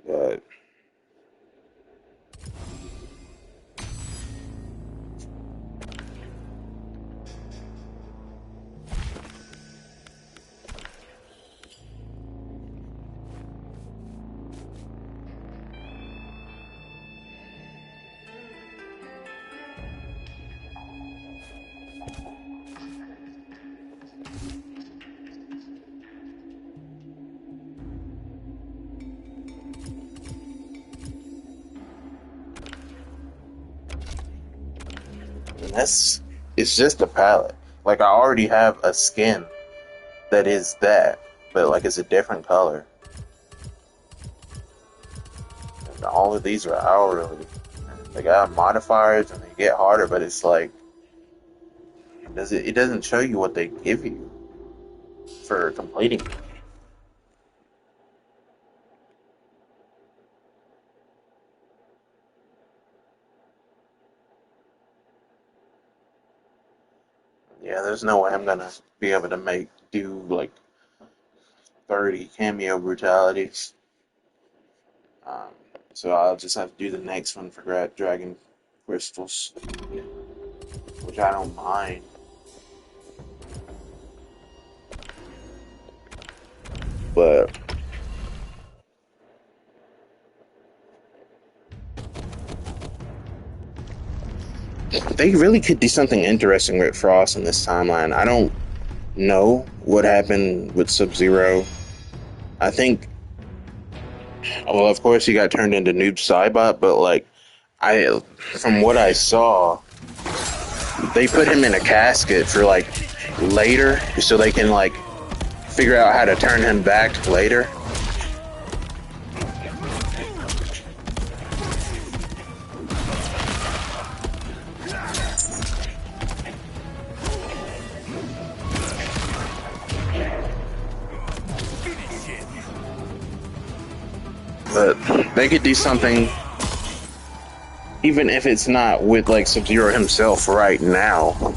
But it's just a palette. Like I already have a skin that is that, but like it's a different color. And all of these are hourly. They got modifiers and they get harder, but it's like it doesn't show you what they give you for completing it. Yeah, there's no way I'm gonna be able to do like 30 cameo brutalities. Um, so I'll just have to do the next one for Dragon Crystals, which I don't mind. But they really could do something interesting with Frost in this timeline. I don't know what happened with Sub-Zero. I think, well, of course he got turned into Noob Saibot, but like, from what I saw, they put him in a casket for like later, so they can like figure out how to turn him back later. But they could do something, even if it's not with like Sub-Zero himself right now.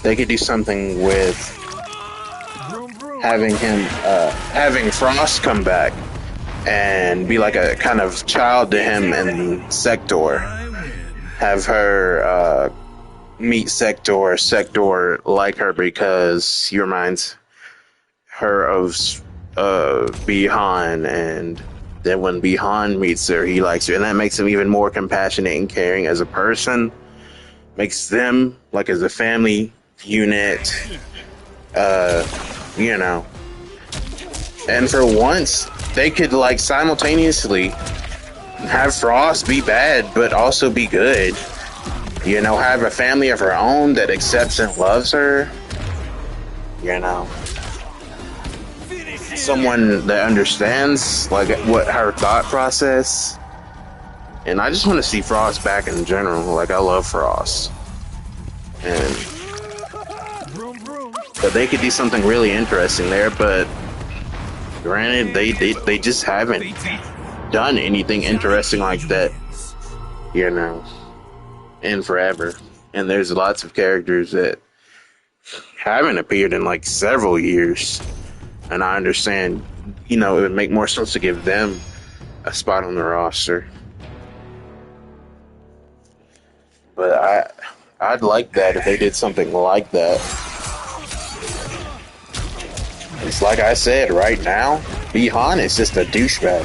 They could do something with having Frost come back and be like a kind of child to him in Sector. Have her meet Sector. Sector like her because he reminds her of Bi-Han, and then when Bi-Han meets her, he likes her, and that makes him even more compassionate and caring as a person. Makes them like as a family unit, you know. And for once, they could like simultaneously have Frost be bad, but also be good. You know, have a family of her own that accepts and loves her. You know. Someone that understands like what her thought process, and I just want to see Frost back in general. Like I love Frost, but they could do something really interesting there. But granted, they just haven't. done anything interesting like that, you know, in forever. And there's lots of characters that haven't appeared in like several years. And I understand, you know, it would make more sense to give them a spot on the roster. But I'd like that if they did something like that. It's like I said, right now, Bi-Han is just a douchebag.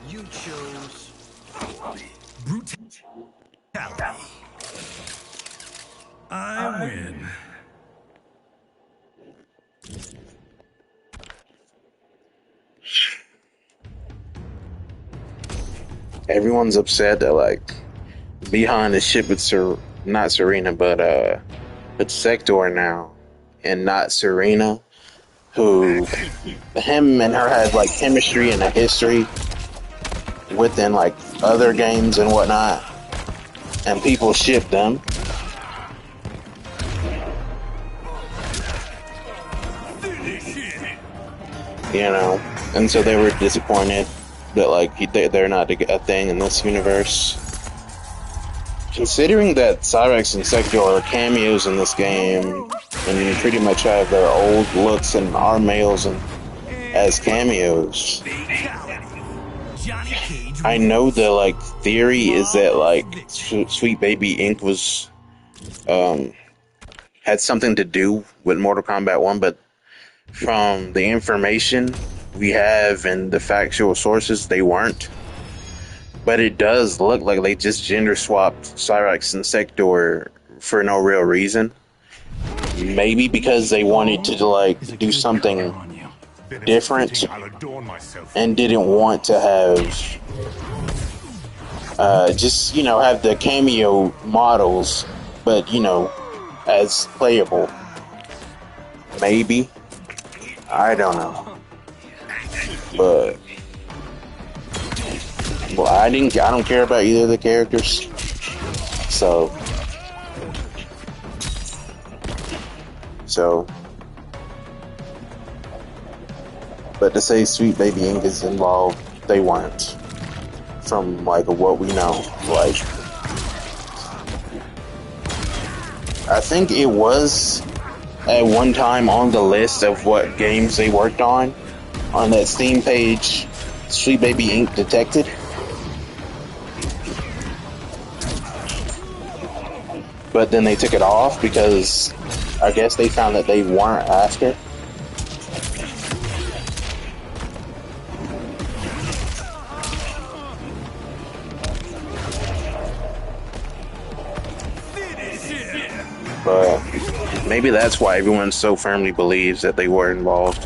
You chose brutality. I win. Everyone's upset that like Bi-Han is shipped with not Serena, but Sector now, and not Serena, who him and her had like chemistry and a history within like other games and whatnot, and people ship them. You know, and so they were disappointed that like they're not a thing in this universe. Considering that Cyrax and Sector are cameos in this game, and pretty much have their old looks and arm males and as cameos, I know the like theory is that like Sweet Baby Inc. was had something to do with Mortal Kombat 1, but from the information we have and the factual sources, they weren't. But it does look like they just gender swapped Cyrax and Sector for no real reason. Maybe because they wanted to like do something different and didn't want to have just, you know, have the cameo models, but, you know, as playable. Maybe. I don't know. But well, I don't care about either of the characters. So but to say Sweet Baby Inc. is involved, they weren't. From like what we know. Like I think it was at one time on the list of what games they worked on that Steam page, Sweet Baby Inc. detected. But then they took it off because I guess they found that they weren't after. But maybe that's why everyone so firmly believes that they were involved.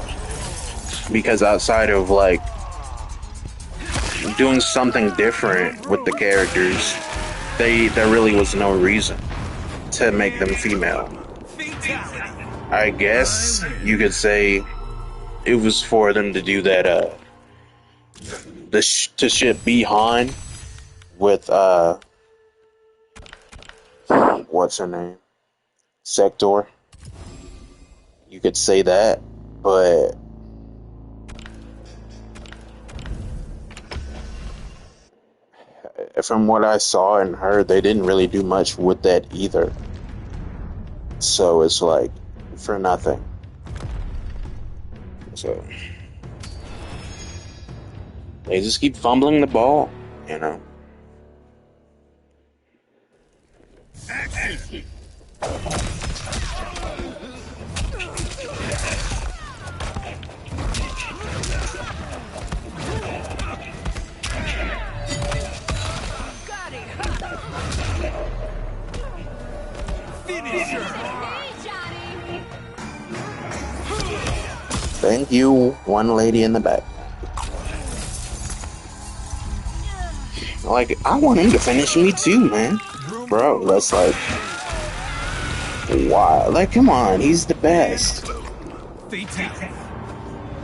Because outside of like doing something different with the characters, there really was no reason to make them female. I guess you could say it was for them to do that to ship Bi-Han with what's her name? Sector. You could say that, but from what I saw and heard, they didn't really do much with that either. So it's like for nothing. So they just keep fumbling the ball, you know. Thank you, one lady in the back. Like, I want him to finish me too, man. Bro, that's like... Wow, like, come on, he's the best. Fatality.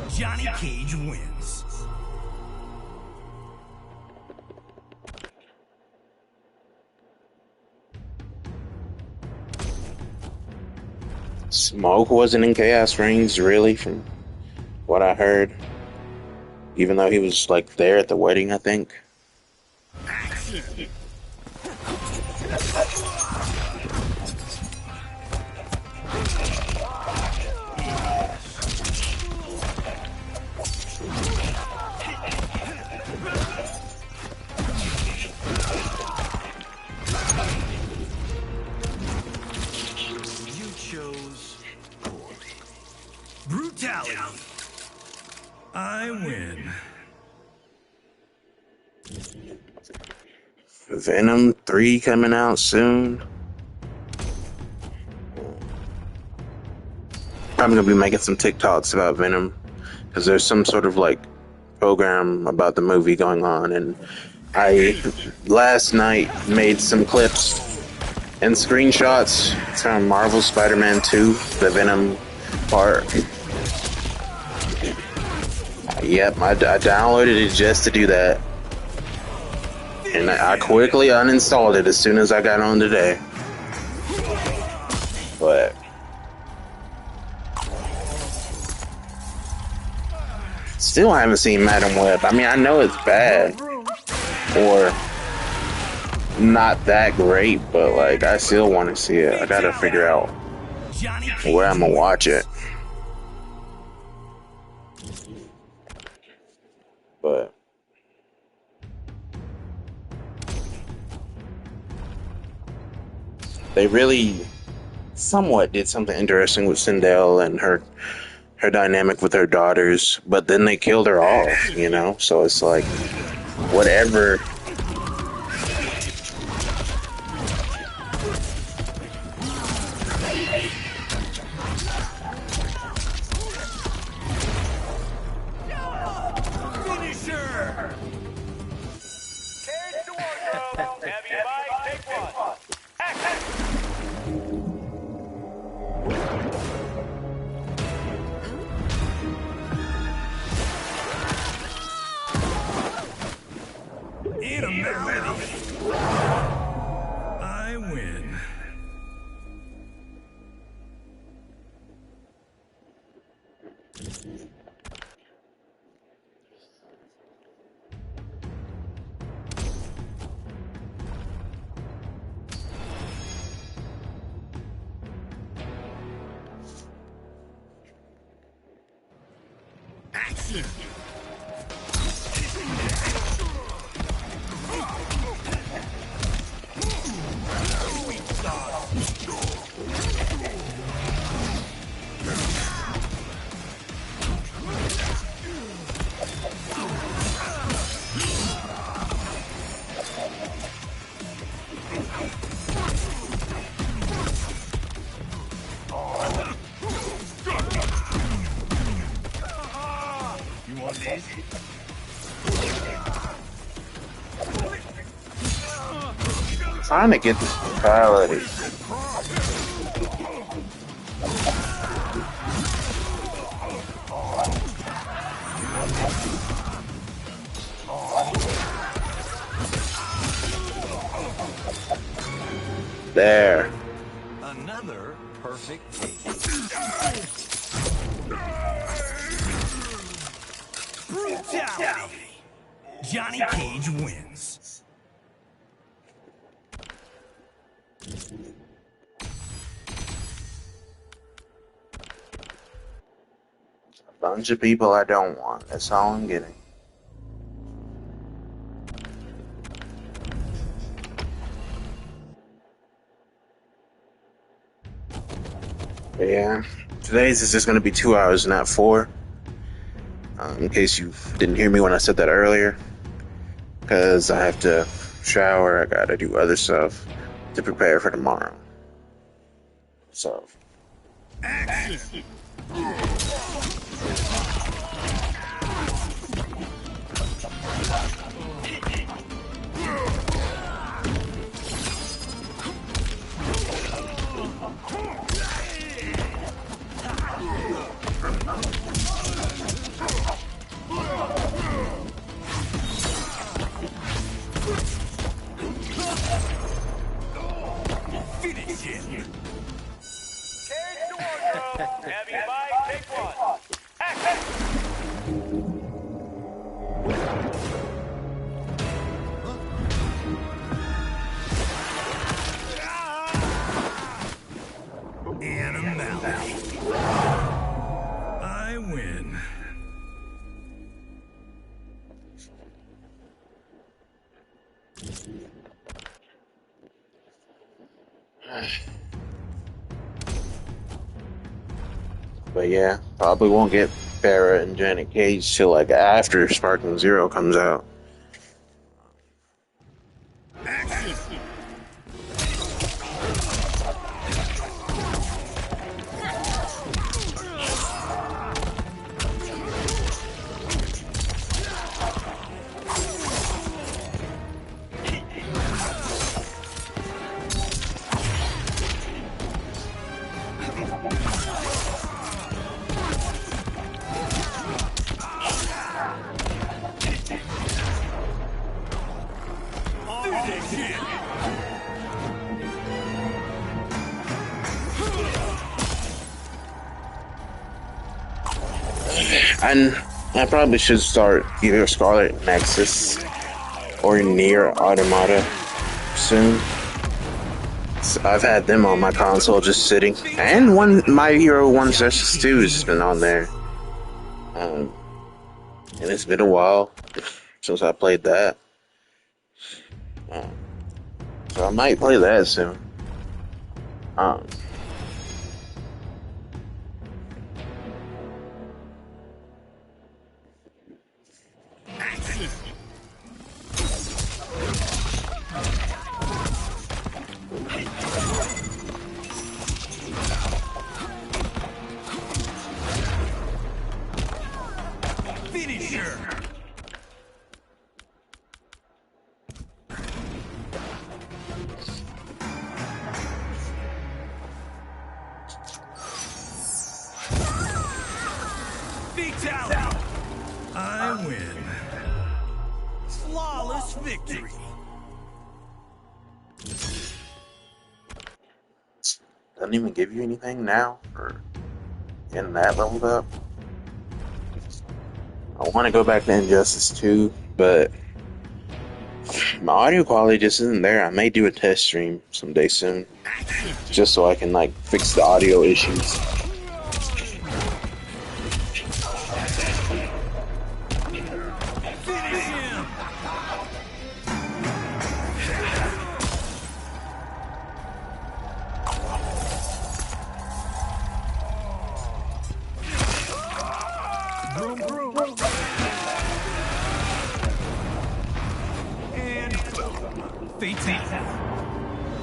Johnny Cage wins. Smoke wasn't in Chaos Rings, really, from what I heard. Even though he was, like, there at the wedding, I think. You chose brutality. I win. Venom 3 coming out soon. I'm gonna be making some TikToks about Venom because there's some sort of like program about the movie going on, and I last night made some clips and screenshots from Marvel Spider-Man 2, the Venom part. Yep, I downloaded it just to do that. And I quickly uninstalled it as soon as I got on today. But still haven't seen Madam Web. I mean, I know it's bad or not that great, but like I still want to see it. I gotta figure out where I'm gonna watch it. But they really somewhat did something interesting with Sindel and her dynamic with her daughters, but then they killed her off, you know? So it's like, whatever. Finisher. Cage to wardrobe. Have you mind? Take one. Action. In a melody. I win. Action. You want these? Trying to get this brutality. There. Another perfect take. Brutality. Johnny Cage wins. A bunch of people I don't want. That's all I'm getting. But yeah, today's is just going to be 2 hours, not 4. In case you didn't hear me when I said that earlier. Because I have to shower, I gotta do other stuff to prepare for tomorrow. So. Action. Animality. I win. But yeah, probably won't get Farrah and Janet Cage till like after Sparking Zero comes out. And I probably should start either Scarlet Nexus or Nier Automata soon. So I've had them on my console just sitting, and My Hero 1/2 has been on there. And it's been a while since I played that. So I might play that soon. Finisher. Fatality. I win. Flawless victory. Doesn't even give you anything now for getting that leveled up. I want to go back to Injustice 2, but my audio quality just isn't there. I may do a test stream someday soon, just so I can like fix the audio issues.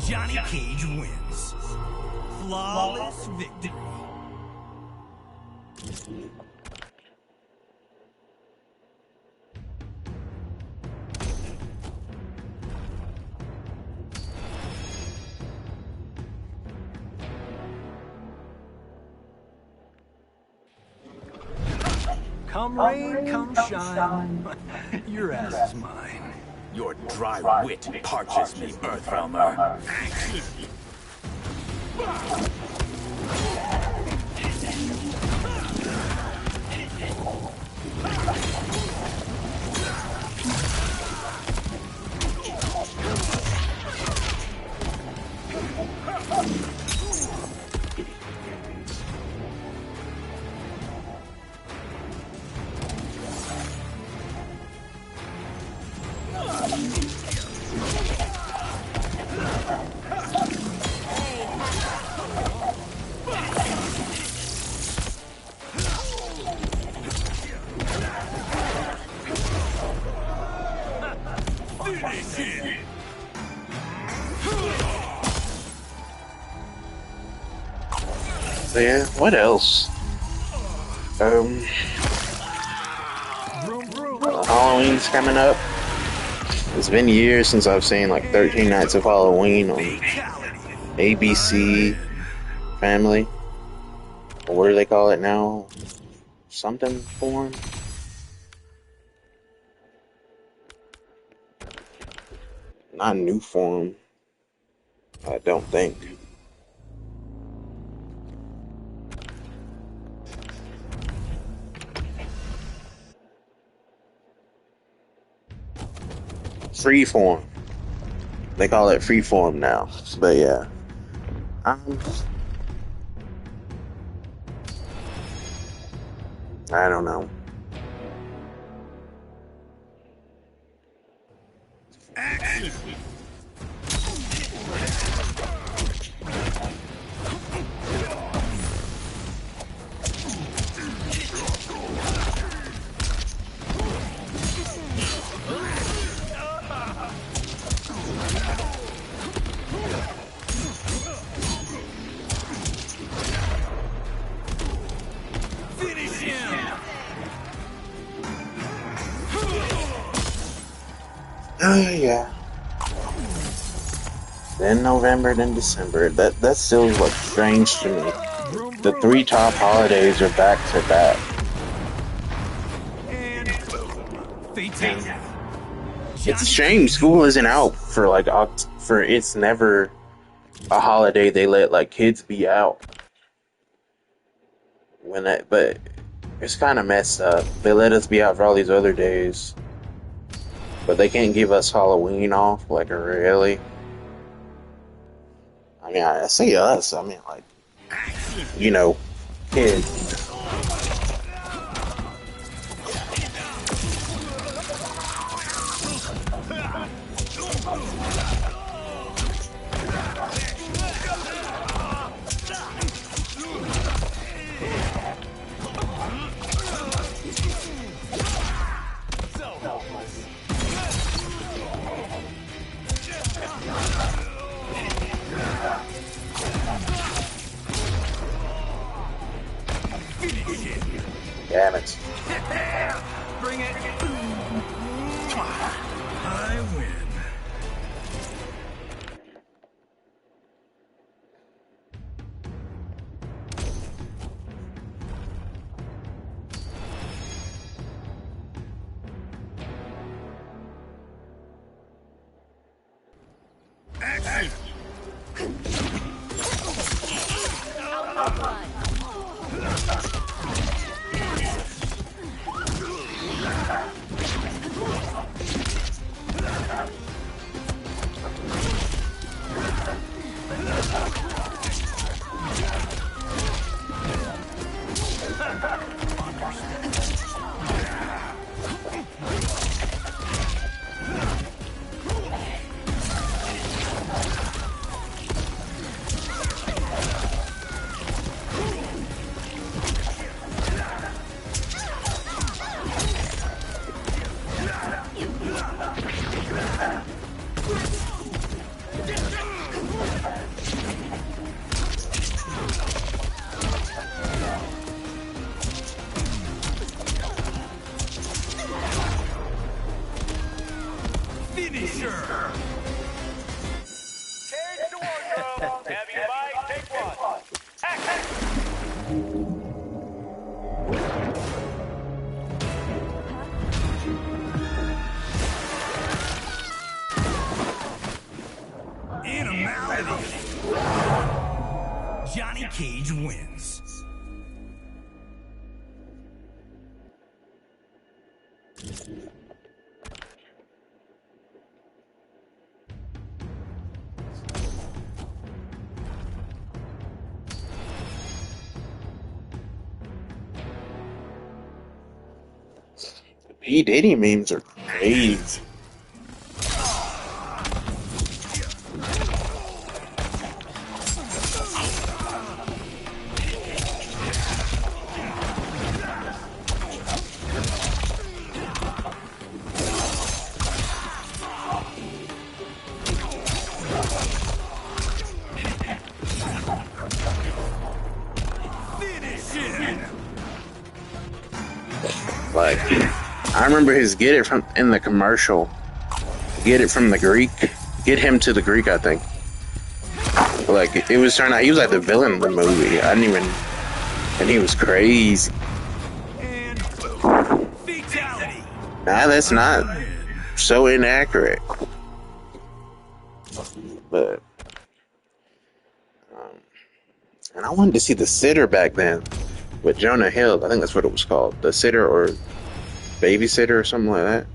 Johnny Cage wins. Flawless victory. Come rain, come shine. Your ass is mine. Your dry wit parches me, Earthrealmer. So yeah, what else? Halloween's coming up. It's been years since I've seen like 13 Nights of Halloween on ABC Family. Or what do they call it now? Something form? Not new form. I don't think. Freeform. They call it Freeform now. But yeah. I don't know. Action! Yeah. Then November, then December. That still looks strange to me. The 3 top holidays are back to back. It's a shame school isn't out for like for it's never a holiday they let like kids be out. But it's kind of messed up. They let us be out for all these other days. But they can't give us Halloween off, like, really? I mean, I say us, I mean, like, you know, kids. Damn it. Bring it. I win. Action. Johnny Cage wins. P. Diddy memes are crazy. Like, I remember his get it from in the commercial. Get it from the Greek. Get him to the Greek, I think. Like, it was turning out he was like the villain of the movie. I didn't even, and he was crazy. Nah, that's not so inaccurate. But, and I wanted to see The Sitter back then with Jonah Hill. I think that's what it was called. The Sitter or Babysitter or something like that.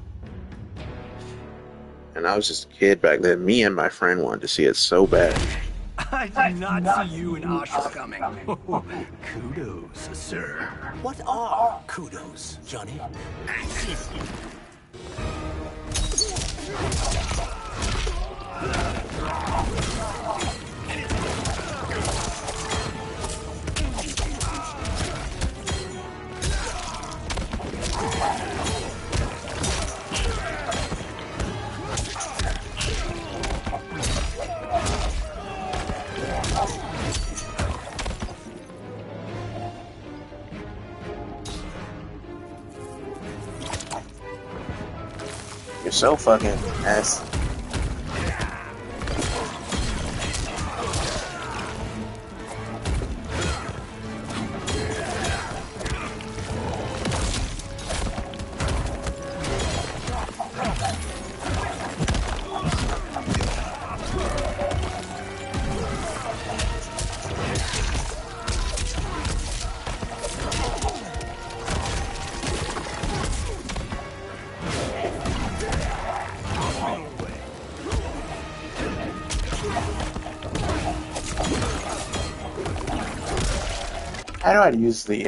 And I was just a kid back then. Me and my friend wanted to see it so bad. I did not see you and Asha coming. Kudos, sir. What are kudos, Johnny? You're so fucking ass. How do I use the,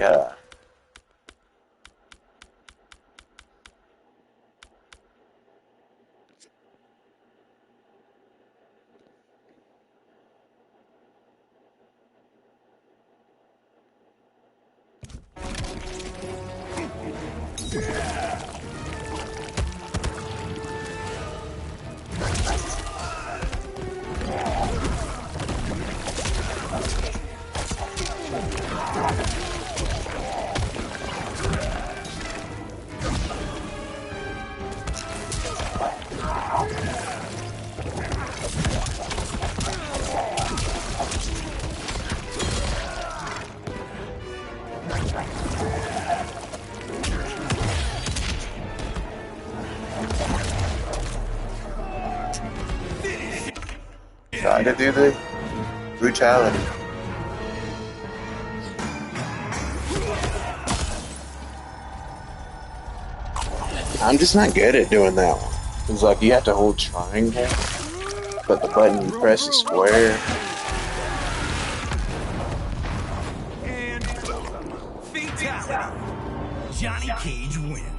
try to do the brutality? I'm just not good at doing that one. It's like you have to hold triangle, but the button you press is square. And boom. Fatality. Johnny Cage wins.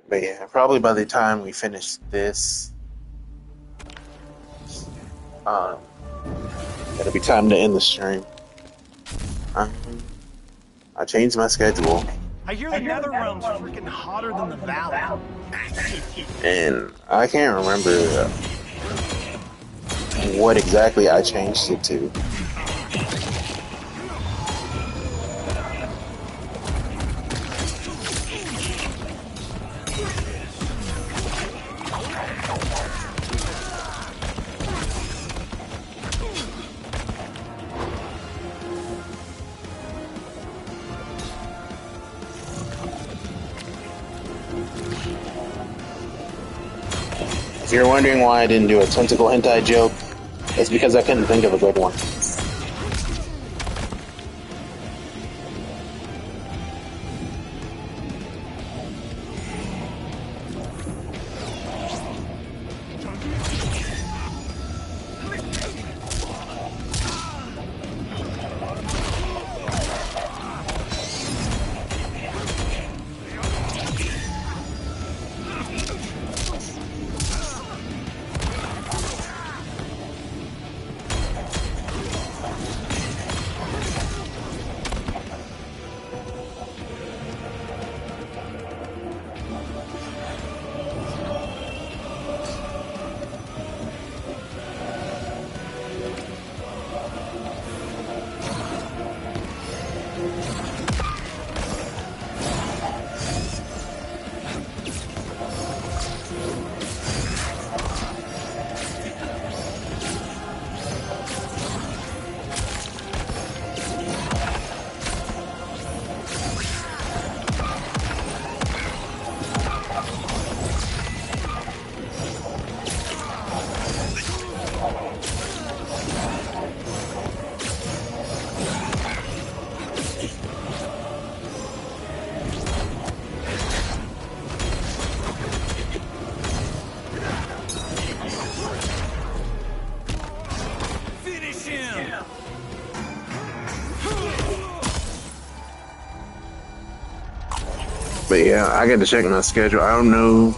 But yeah, probably by the time we finish this, it'll be time to end the stream. I changed my schedule, I hear the Nether Realm's freaking hotter than the Valley. and I can't remember what exactly I changed it to. If you're wondering why I didn't do a tentacle hentai joke, it's because I couldn't think of a good one. But yeah, I got to check my schedule. I don't know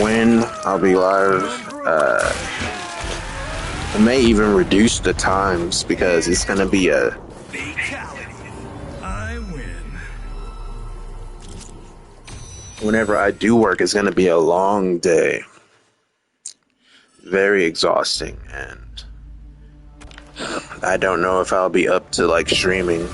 when I'll be live. I may even reduce the times because it's gonna be a Fatality. I win. whenever I do work, it's gonna be a long day. Very exhausting, and I don't know if I'll be up to like streaming.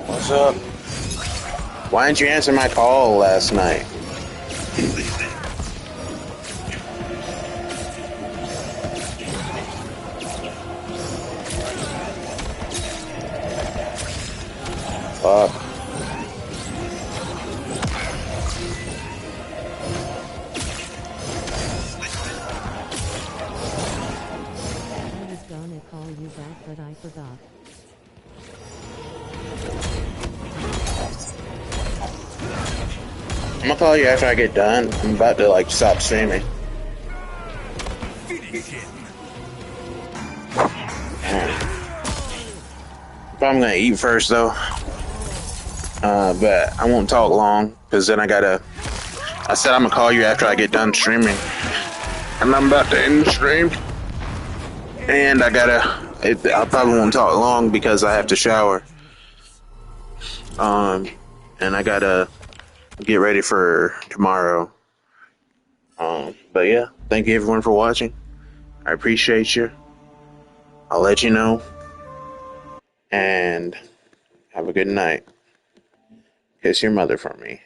What's up? Why didn't you answer my call last night? Fuck. I was gonna call you back, but I forgot. I'm gonna call you after I get done. I'm about to like stop streaming. Finish him. Probably gonna eat first though. But I won't talk long because then I said I'm gonna call you after I get done streaming. And I'm about to end the stream. And I probably won't talk long because I have to shower. And I gotta get ready for tomorrow. But yeah, thank you everyone for watching. I appreciate you. I'll let you know. And have a good night. Kiss your mother for me.